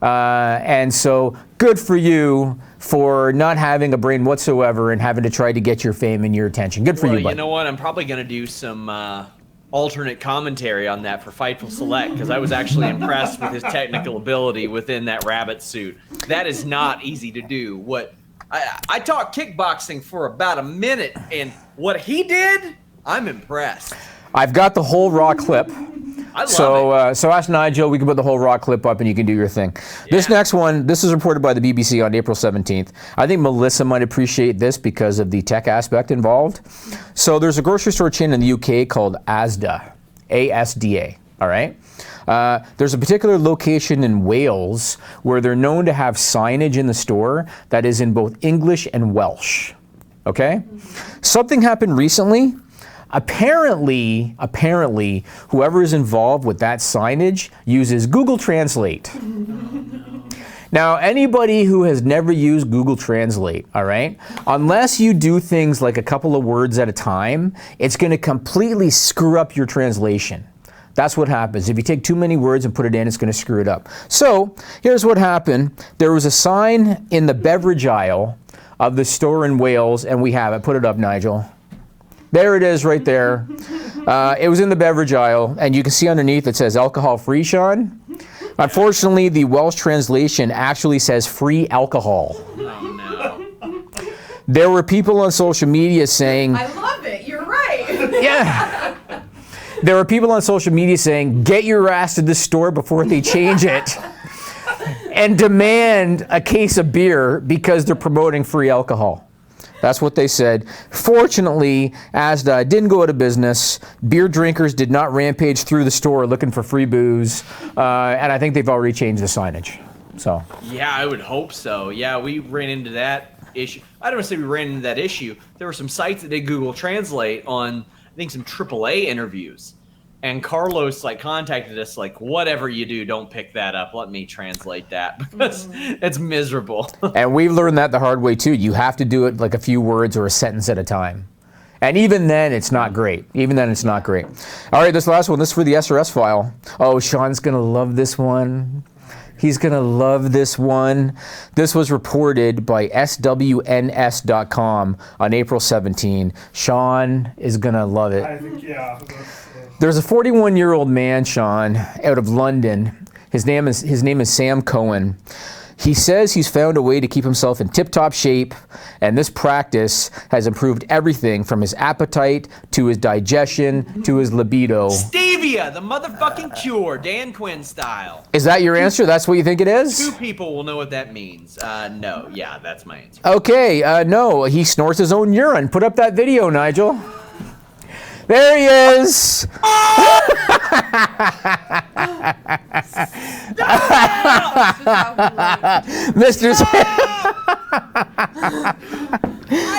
And so good for you for not having a brain whatsoever and having to try to get your fame and your attention. Good for you, buddy. You know what? I'm probably going to do some alternate commentary on that for Fightful Select because I was actually impressed with his technical ability within that rabbit suit. That is not easy to do. I taught kickboxing for about a minute, and what he did, I'm impressed. I've got the whole raw clip. I love it. So ask Nigel, we can put the whole raw clip up and you can do your thing. Yeah. This next one, this is reported by the BBC on April 17th. I think Melissa might appreciate this because of the tech aspect involved. So there's a grocery store chain in the UK called Asda, A-S-D-A, all right? There's a particular location in Wales where they're known to have signage in the store that is in both English and Welsh, okay? Something happened recently. Apparently, whoever is involved with that signage uses Google Translate. Now, anybody who has never used Google Translate, all right, unless you do things like a couple of words at a time, it's going to completely screw up your translation. That's what happens. If you take too many words and put it in, it's going to screw it up. So, here's what happened. There was a sign in the beverage aisle of the store in Wales, and we have it. Put it up, Nigel. There it is right there. It was in the beverage aisle, and you can see underneath it says alcohol-free, Sean. Unfortunately, the Welsh translation actually says free alcohol. Oh, no. There were people on social media saying... I love it. You're right. Yeah. There were people on social media saying, get your ass to this store before they change it and demand a case of beer because they're promoting free alcohol. That's what they said. Fortunately, Asda didn't go out of business. Beer drinkers did not rampage through the store looking for free booze. And I think they've already changed the signage. So. Yeah, I would hope so. Yeah, we ran into that issue. I don't want to say we ran into that issue. There were some sites that did Google Translate on, I think, some AAA interviews. And Carlos contacted us whatever you do, don't pick that up. Let me translate that because it's miserable. And we've learned that the hard way too. You have to do it a few words or a sentence at a time. And even then, it's not great. All right, this last one. This is for the SRS file. Oh, Sean's going to love this one. He's going to love this one. This was reported by SWNS.com on April 17. Sean is going to love it. I think, yeah. There's a 41-year-old man, Sean, out of London. His name is Sam Cohen. He says he's found a way to keep himself in tip-top shape, and this practice has improved everything from his appetite to his digestion to his libido. Stevia, the motherfucking cure, Dan Quinn style. Is that your answer? That's what you think it is? 2 people will know what that means. No, yeah, that's my answer. Okay, no, he snorts his own urine. Put up that video, Nigel. There he is.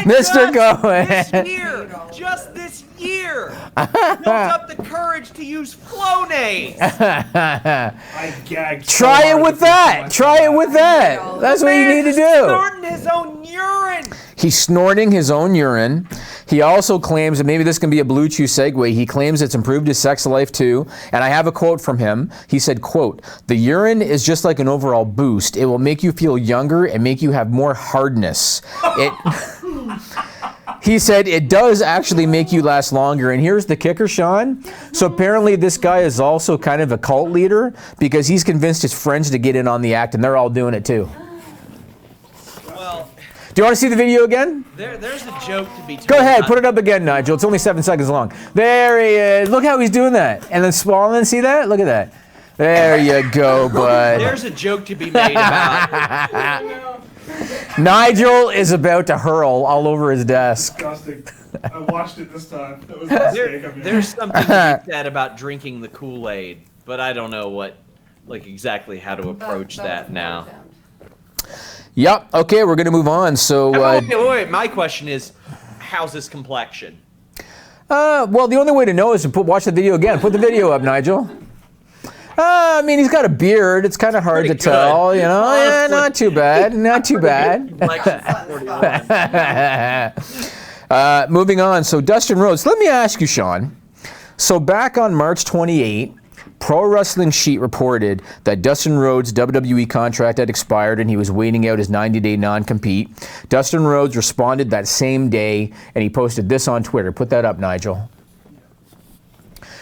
Mr. Cohen. Just this year, built up the courage to use Flonase. I gagged. Try it with that. That's what you need to do. Snorting his own urine. He's snorting his own urine. He also claims, and maybe this can be a Blue Chew segue, he claims it's improved his sex life too. And I have a quote from him. He said, quote, "The urine is just like an overall boost. It will make you feel younger and make you have more hardness." He said it does actually make you last longer. And here's the kicker, Sean. So apparently this guy is also kind of a cult leader because he's convinced his friends to get in on the act and they're all doing it too. Well, do you want to see the video again? There's a joke to be told. Go ahead, put it up again, Nigel. It's only 7 seconds long. There he is. Look how he's doing that. And then swallowing, see that? Look at that. There you go, bud. There's a joke to be made about Nigel is about to hurl all over his desk. Disgusting. I watched it this time. That was a mistake of me. There's something to be said about drinking the Kool-Aid, but I don't know exactly how to approach that now. Yep. Okay, we're gonna move on. So. Wait. My question is, how's his complexion? Well, the only way to know is to watch the video again. Put the video up, Nigel. I mean, he's got a beard. It's kind of hard to tell, you know. Yeah, not too bad. Moving on. So Dustin Rhodes. Let me ask you, Sean. So back on March 28, Pro Wrestling Sheet reported that Dustin Rhodes' WWE contract had expired and he was waiting out his 90-day non-compete. Dustin Rhodes responded that same day and he posted this on Twitter. Put that up, Nigel.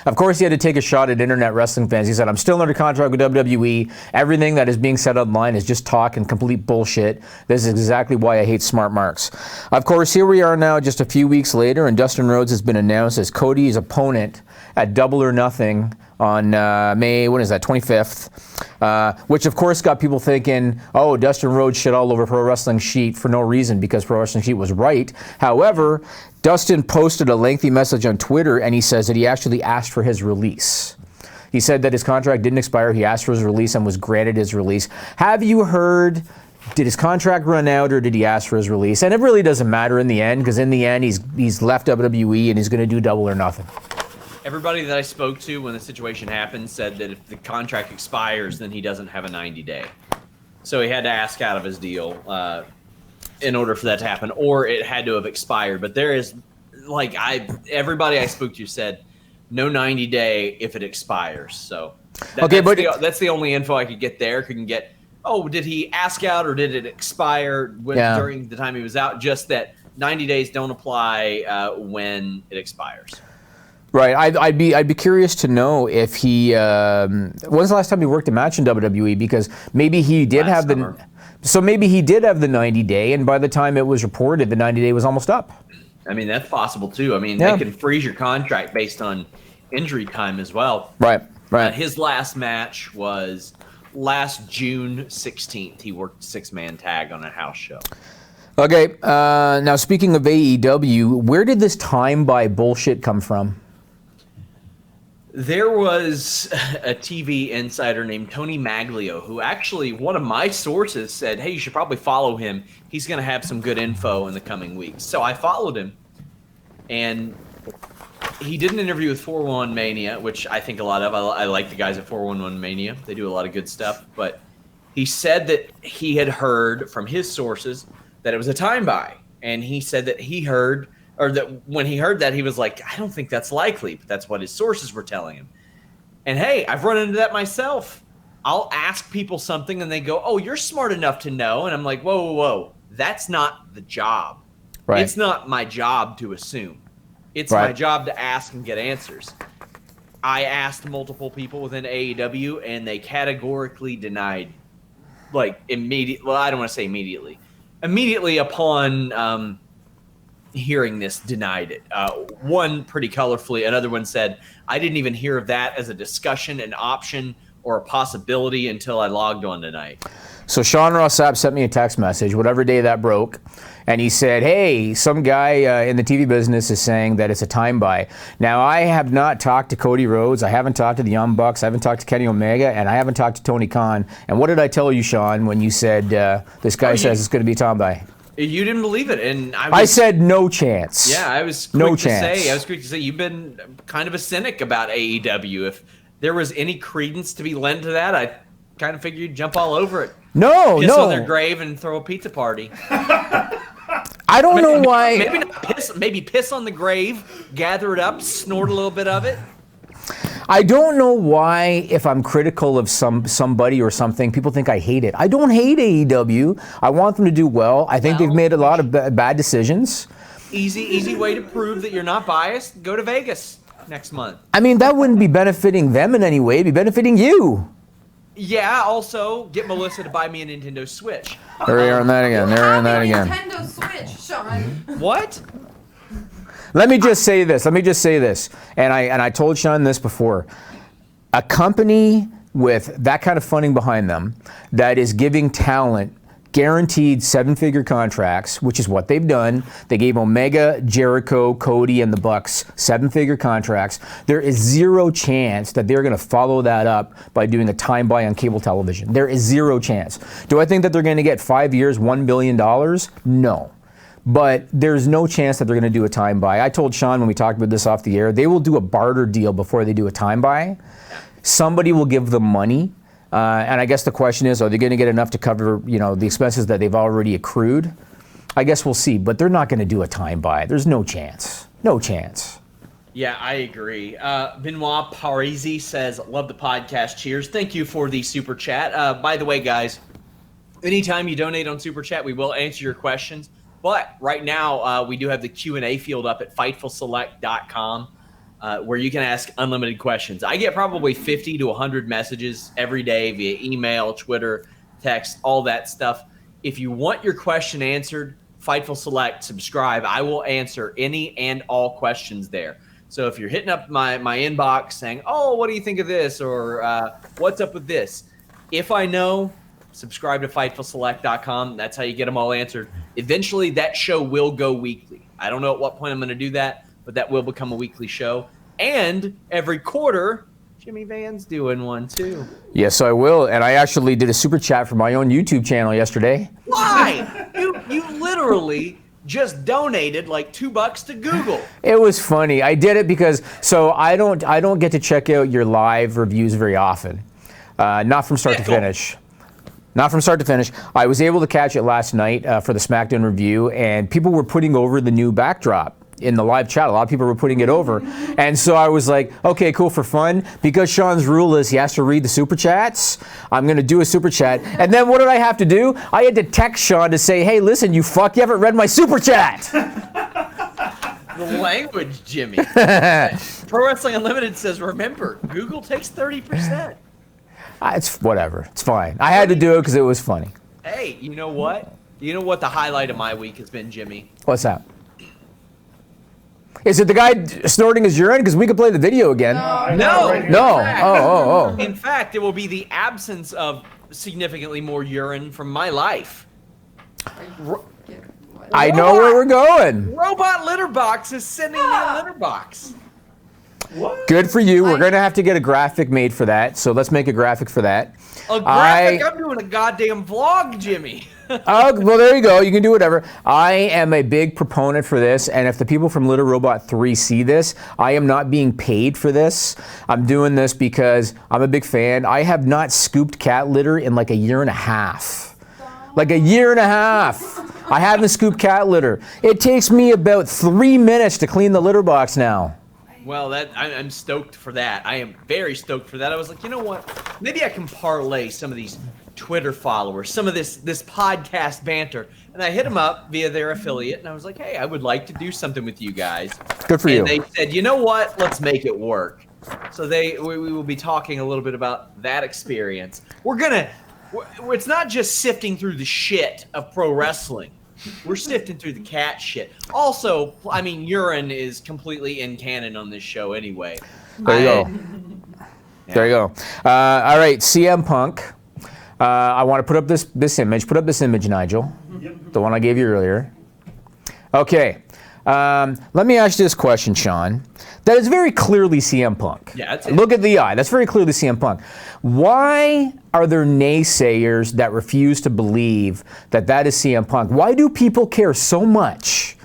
Of course, he had to take a shot at internet wrestling fans. He said, "I'm still under contract with WWE. Everything that is being said online is just talk and complete bullshit. This is exactly why I hate smart marks." Of course, here we are now just a few weeks later, and Dustin Rhodes has been announced as Cody's opponent at Double or Nothing on May, 25th, which of course got people thinking, oh, Dustin Rhodes shit all over Pro Wrestling Sheet for no reason because Pro Wrestling Sheet was right. However, Dustin posted a lengthy message on Twitter and he says that he actually asked for his release. He said that his contract didn't expire, he asked for his release and was granted his release. Have you heard, did his contract run out or did he ask for his release? And it really doesn't matter in the end because in the end he's left WWE and he's going to do Double or Nothing. Everybody that I spoke to when the situation happened said that if the contract expires, then he doesn't have a 90-day. So he had to ask out of his deal in order for that to happen, or it had to have expired. But there is, everybody I spoke to said no 90-day if it expires. So that's the only info I could get there. Couldn't get, did he ask out or did it expire during the time he was out? Just that 90 days don't apply when it expires. Right, I'd be curious to know if he. When's the last time he worked a match in WWE? Because maybe he did have the. So maybe he did have the 90-day, and by the time it was reported, the 90-day was almost up. I mean, that's possible too. I mean, they can freeze your contract based on injury time as well. Right. His last match was last June 16th. He worked 6-man tag on a house show. Okay, now speaking of AEW, where did this time buy bullshit come from? There was a TV insider named Tony Maglio who actually, one of my sources said, hey, you should probably follow him. He's going to have some good info in the coming weeks. So I followed him, and he did an interview with 411 Mania, which I think a lot of. I like the guys at 411 Mania. They do a lot of good stuff. But he said that he had heard from his sources that it was a time buy. And he said that he heard, or that when he heard that, he was like, I don't think that's likely. But that's what his sources were telling him. And hey, I've run into that myself. I'll ask people something and they go, oh, you're smart enough to know. And I'm like, whoa, whoa, whoa. That's not the job. Right. It's not my job to assume. It's right. my job to ask and get answers. I asked multiple people within AEW, and they categorically denied, like, immediately. Well, I don't want to say immediately. Immediately upon hearing this, denied it. One pretty colorfully. Another one said, I didn't even hear of that as a discussion, an option, or a possibility until I logged on tonight. So Sean Ross Sapp sent me a text message, whatever day that broke, and he said, hey, some guy in the TV business is saying that it's a time buy. Now, I have not talked to Cody Rhodes, I haven't talked to the Young Bucks, I haven't talked to Kenny Omega, and I haven't talked to Tony Khan. And what did I tell you, Sean, when you said this guy says it's going to be a time buy? You didn't believe it, and I said no chance. Yeah, I was quick to say you've been kind of a cynic about AEW. If there was any credence to be lent to that, I kind of figured you'd jump all over it. Piss on their grave and throw a pizza party. I don't know why. Maybe not piss. Maybe piss on the grave, gather it up, snort a little bit of it. I don't know why, if I'm critical of somebody or something, people think I hate it. I don't hate AEW. I want them to do well. I think they've made a lot of bad decisions. Easy way to prove that you're not biased. Go to Vegas next month. I mean, that wouldn't be benefiting them in any way. It'd be benefiting you. Yeah, also, get Melissa to buy me a Nintendo Switch. There we are on that again. Nintendo Switch, Sean. What? Let me just say this. And I told Sean this before. A company with that kind of funding behind them that is giving talent guaranteed 7-figure contracts, which is what they've done. They gave Omega, Jericho, Cody, and the Bucks 7-figure contracts. There is zero chance that they're going to follow that up by doing a time buy on cable television. There is zero chance. Do I think that they're going to get 5 years, $1 billion? No. But there's no chance that they're going to do a time buy. I told Sean when we talked about this off the air, they will do a barter deal before they do a time buy. Somebody will give them money. And I guess the question is, are they going to get enough to cover, the expenses that they've already accrued? I guess we'll see. But they're not going to do a time buy. There's no chance. No chance. Yeah, I agree. Benoit Parisi says, love the podcast. Cheers. Thank you for the super chat. By the way, guys, anytime you donate on super chat, we will answer your questions. But right now, we do have the Q&A field up at FightfulSelect.com. Where you can ask unlimited questions. I get probably 50 to 100 messages every day via email, Twitter, text, all that stuff. If you want your question answered, Fightful Select, subscribe. I will answer any and all questions there. So if you're hitting up my inbox saying, oh, what do you think of this? Or what's up with this? If I know, subscribe to FightfulSelect.com. That's how you get them all answered. Eventually, that show will go weekly. I don't know at what point I'm going to do that, but that will become a weekly show. And every quarter, Jimmy Van's doing one too. Yes, I will. And I actually did a super chat for my own YouTube channel yesterday. Why? You literally just donated like $2 to Google. It was funny. I did it because I don't get to check out your live reviews very often. Not from start to finish. Not from start to finish. I was able to catch it last night for the SmackDown review, and people were putting over the new backdrop in the live chat. A lot of people were putting it over. And so I was like, okay, cool, for fun. Because Sean's rule is he has to read the super chats, I'm going to do a super chat. And then what did I have to do? I had to text Sean to say, hey, listen, you fuck, you haven't read my super chat. The language, Jimmy. Pro Wrestling Unlimited says, remember, Google takes 30%. It's whatever. It's fine. I had to do it because it was funny. Hey, you know what? You know what the highlight of my week has been, Jimmy? What's that? Is it the guy snorting his urine? Because we could play the video again. No. Oh. In fact, it will be the absence of significantly more urine from my life. I know where we're going. Robot litter box is sending me a litter box. What? Good for you. We're going to have to get a graphic made for that. So let's make a graphic for that. A graphic? I'm doing a goddamn vlog, Jimmy. Oh, well, there you go. You can do whatever. I am a big proponent for this, and if the people from Litter Robot 3 see this, I am not being paid for this. I'm doing this because I'm a big fan. I have not scooped cat litter in like a year and a half. Like a year and a half. I haven't scooped cat litter. It takes me about 3 minutes to clean the litter box now. Well, I'm stoked for that. I am very stoked for that. I was like, you know what? Maybe I can parlay some of these Twitter followers, some of this podcast banter. And I hit them up via their affiliate, and I was like, hey, I would like to do something with you guys. Good for you. And they said, you know what? Let's make it work. So we will be talking a little bit about that experience. It's not just sifting through the shit of pro wrestling. We're sifting through the cat shit. Also, I mean, urine is completely in canon on this show anyway. There you go. Yeah. There you go. All right, CM Punk. I want to put up this image. Put up this image, Nigel. Yep. The one I gave you earlier. Okay. Let me ask you this question, Sean. That is very clearly CM Punk. Yeah, that's it. Look at the eye. That's very clearly CM Punk. Why are there naysayers that refuse to believe that that is CM Punk? Why do people care so much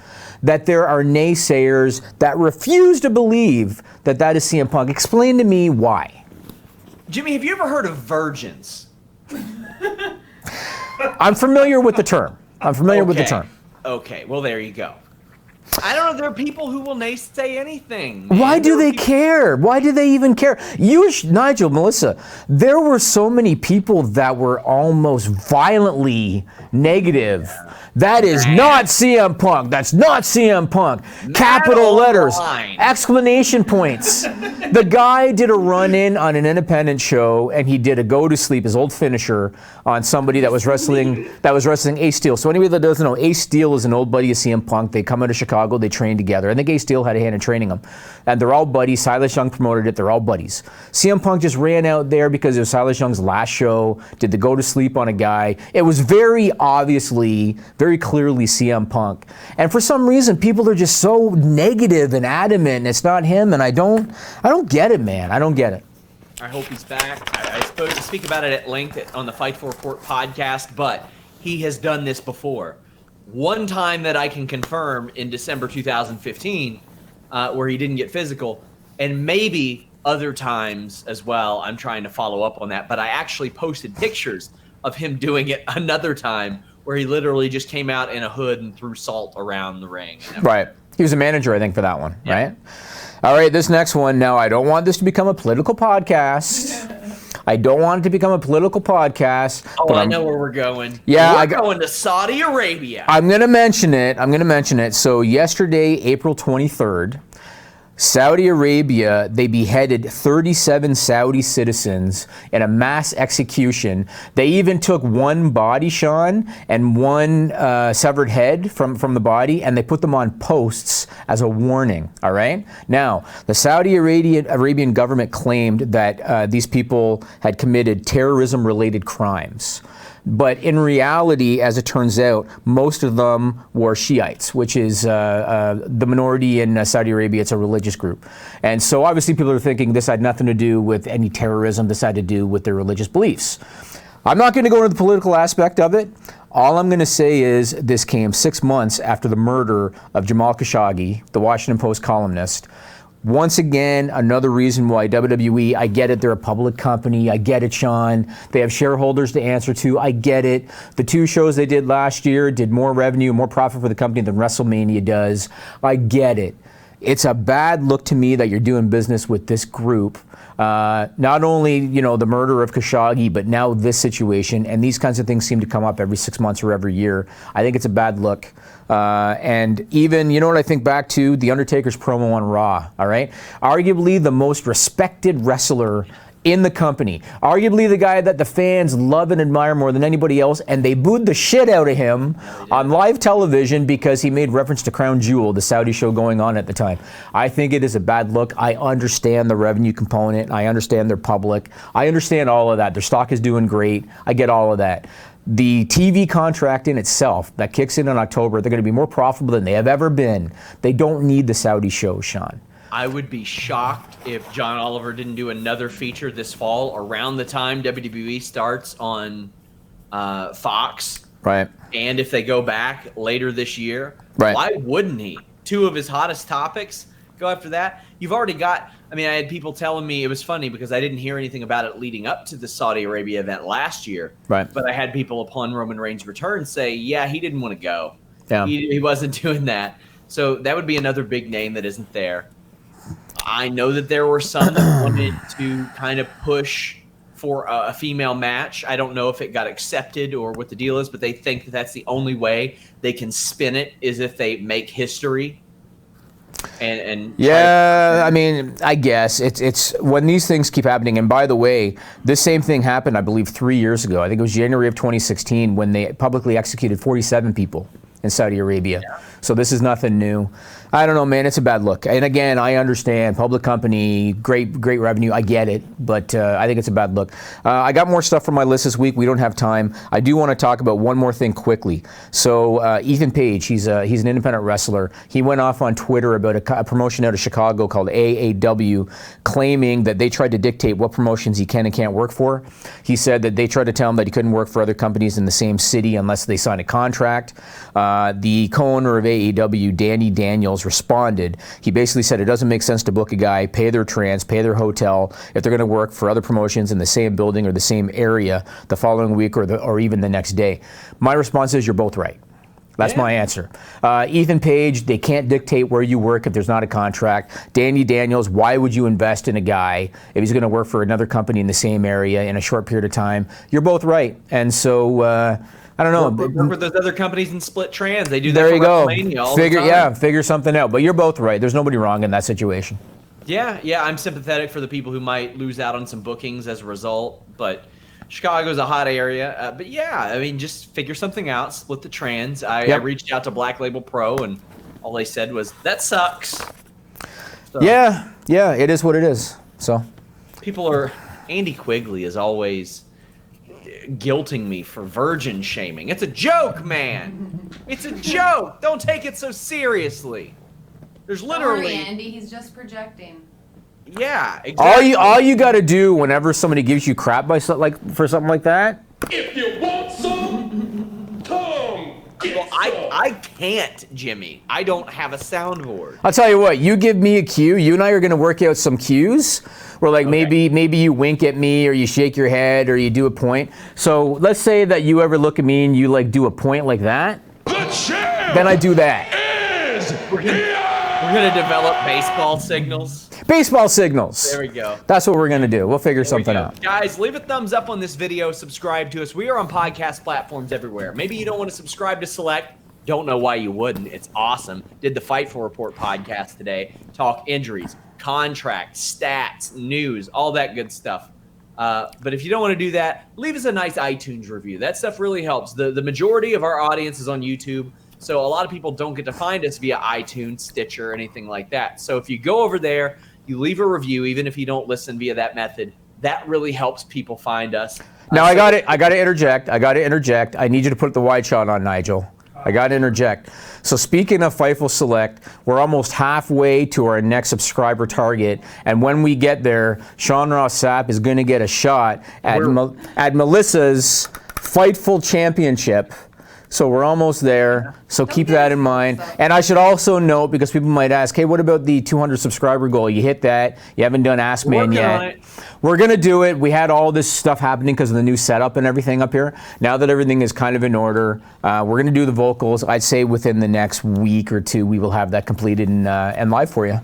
that there are naysayers that refuse to believe that that is CM Punk? Explain to me why. Jimmy, have you ever heard of virgins? I'm familiar with the term. Okay, well, there you go. I don't know. There are people who will naysay anything. Why do they care? Why do they even care? Nigel, Melissa, there were so many people that were almost violently negative. That is not CM Punk. That's not CM Punk. Capital letters, exclamation points. The guy did a run-in on an independent show, and he did a go-to-sleep, his old finisher, on somebody that was wrestling Ace Steel. So anybody that doesn't know, Ace Steel is an old buddy of CM Punk. They come out of Chicago, they train together. I think Ace Steel had a hand in training them. And they're all buddies. Silas Young promoted it. They're all buddies. CM Punk just ran out there because it was Silas Young's last show, did the go-to-sleep on a guy. It was very obviously, very clearly CM Punk. And for some reason, people are just so negative and adamant it's not him, and I don't get it, man. I don't get it. I hope he's back. I supposed to speak about it at length on the Fight for Court podcast, but he has done this before. One time that I can confirm in December 2015, where he didn't get physical, and maybe other times as well. I'm trying to follow up on that, but I actually posted pictures of him doing it another time where he literally just came out in a hood and threw salt around the ring. Right. He was a manager, I think, for that one, right? All right, this next one. Now, I don't want this to become a political podcast. Oh, I know where we're going. Yeah, we're going to Saudi Arabia. I'm going to mention it. So yesterday, April 23rd, Saudi Arabia, they beheaded 37 Saudi citizens in a mass execution. They even took one body, Sean, and one severed head from the body, and they put them on posts as a warning, all right? Now, the Saudi Arabian government claimed that these people had committed terrorism-related crimes. But in reality, as it turns out, most of them were Shiites, which is the minority in Saudi Arabia. It's a religious group. And so obviously people are thinking this had nothing to do with any terrorism. This had to do with their religious beliefs. I'm not going to go into the political aspect of it. All I'm going to say is this came 6 months after the murder of Jamal Khashoggi, the Washington Post columnist. Once again, another reason why WWE, I get it, they're a public company. I get it, Sean. They have shareholders to answer to. I get it. The 2 shows they did last year did more revenue, more profit for the company than WrestleMania does. I get it. It's a bad look to me that you're doing business with this group. Not only, the murder of Khashoggi, but now this situation. And these kinds of things seem to come up every 6 months or every year. I think it's a bad look. And even, what I think back to? The Undertaker's promo on Raw, all right? Arguably the most respected wrestler in the company. Arguably the guy that the fans love and admire more than anybody else, and they booed the shit out of him on live television because he made reference to Crown Jewel, the Saudi show going on at the time. I think it is a bad look. I understand the revenue component. I understand they're public. I understand all of that. Their stock is doing great. I get all of that. the TV contract in itself that kicks in October, they're going to be more profitable than they have ever been. They don't need the Saudi show, Sean. I would be shocked if John Oliver didn't do another feature this fall around the time WWE starts on Fox. Right. And if they go back later this year, right. Why wouldn't he? 2 of his hottest topics, go after that. You've already got, I mean, I had people telling me, it was funny because I didn't hear anything about it leading up to the Saudi Arabia event last year. Right. But I had people upon Roman Reigns' return say, yeah, he didn't want to go. Yeah. He wasn't doing that. So that would be another big name that isn't there. I know that there were some that wanted to kind of push for a female match. I don't know if it got accepted or what the deal is, but they think that that's the only way they can spin it is if they make history. And yeah, I mean, I guess it's when these things keep happening. And by the way, this same thing happened, I believe, 3 years ago. I think it was January of 2016 when they publicly executed 47 people in Saudi Arabia. Yeah. So this is nothing new. I don't know, man. It's a bad look. And again, I understand public company, great revenue. I get it, but I think it's a bad look. I got more stuff from my list this week. We don't have time. I do want to talk about one more thing quickly. So Ethan Page, he's an independent wrestler. He went off on Twitter about a promotion out of Chicago called AEW, claiming that they tried to dictate what promotions he can and can't work for. He said that they tried to tell him that he couldn't work for other companies in the same city unless they signed a contract. The co-owner of AEW, Danny Daniels, responded. He basically said it doesn't make sense to book a guy, pay their trans, pay their hotel, if they're going to work for other promotions in the same building or the same area the following week or even the next day. My response is you're both right. That's my answer. Ethan Page, they can't dictate where you work if there's not a contract. Danny Daniels, why would you invest in a guy if he's going to work for another company in the same area in a short period of time? You're both right. And so I don't know. Work with those other companies and split trans. They do that there you go. All the time. Figure something out. But you're both right. There's nobody wrong in that situation. Yeah, I'm sympathetic for the people who might lose out on some bookings as a result. But Chicago's a hot area. But yeah, I mean, just figure something out. Split the trans. I reached out to Black Label Pro, and all they said was, that sucks. So, yeah, it is what it is. So Andy Quigley is always guilting me for virgin shaming. It's a joke, man. It's a joke. Don't take it so seriously. There's literally. Don't worry, Andy. He's just projecting. Yeah, exactly. All you got to do whenever somebody gives you crap for something like that. If you want some, come get some. I can't, Jimmy. I don't have a soundboard. I'll tell you what. You give me a cue. You and I are going to work out some cues. Where like maybe you wink at me or you shake your head or you do a point. So let's say that you ever look at me and you like do a point like that. Then I do that. We're gonna develop baseball signals. Baseball signals. There we go. That's what we're gonna do. We'll figure something out. Guys, leave a thumbs up on this video. Subscribe to us. We are on podcast platforms everywhere. Maybe you don't want to subscribe to Select. Don't know why you wouldn't. It's awesome. Did the Fightful Report podcast today. Talk injuries, contracts, stats, news, all that good stuff. But if you don't want to do that, leave us a nice iTunes review. That stuff really helps. The majority of our audience is on YouTube, so a lot of people don't get to find us via iTunes, Stitcher, or anything like that. So if you go over there, you leave a review, even if you don't listen via that method, that really helps people find us. Now I got to interject. I need you to put the wide shot on, Nigel. I got to interject. So speaking of Fightful Select, we're almost halfway to our next subscriber target. And when we get there, Sean Ross Sapp is going to get a shot at Melissa's Fightful Championship. So we're almost there. So keep that in mind. And I should also note, because people might ask, hey, what about the 200 subscriber goal? You hit that. You haven't done Ask Man yet. We're going to do it. We had all this stuff happening because of the new setup and everything up here. Now that everything is kind of in order, we're going to do the vocals. I'd say within the next week or two, we will have that completed and live for you.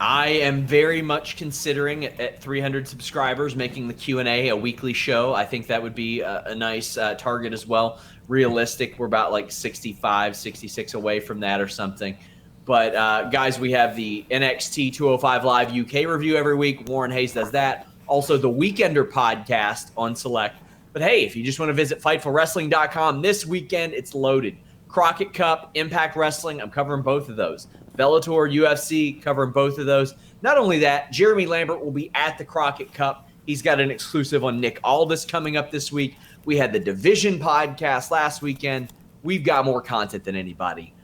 I am very much considering at 300 subscribers making the Q&A a weekly show. I think that would be a nice target as well. Realistic, we're about like 65, 66 away from that or something. But guys, we have the NXT 205 Live UK review every week. Warren Hayes does that. Also the Weekender podcast on Select. But hey, if you just want to visit FightfulWrestling.com this weekend, it's loaded. Crockett Cup, Impact Wrestling, I'm covering both of those. Bellator, UFC, covering both of those. Not only that, Jeremy Lambert will be at the Crockett Cup. He's got an exclusive on Nick Aldis coming up this week. We had the Division podcast last weekend. We've got more content than anybody.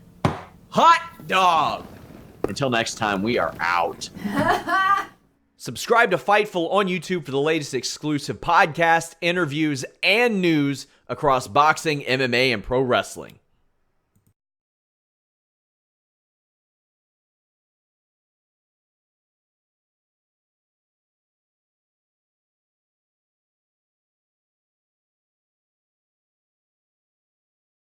Hot dog! Until next time, we are out. Subscribe to Fightful on YouTube for the latest exclusive podcasts, interviews, and news across boxing, MMA, and pro wrestling.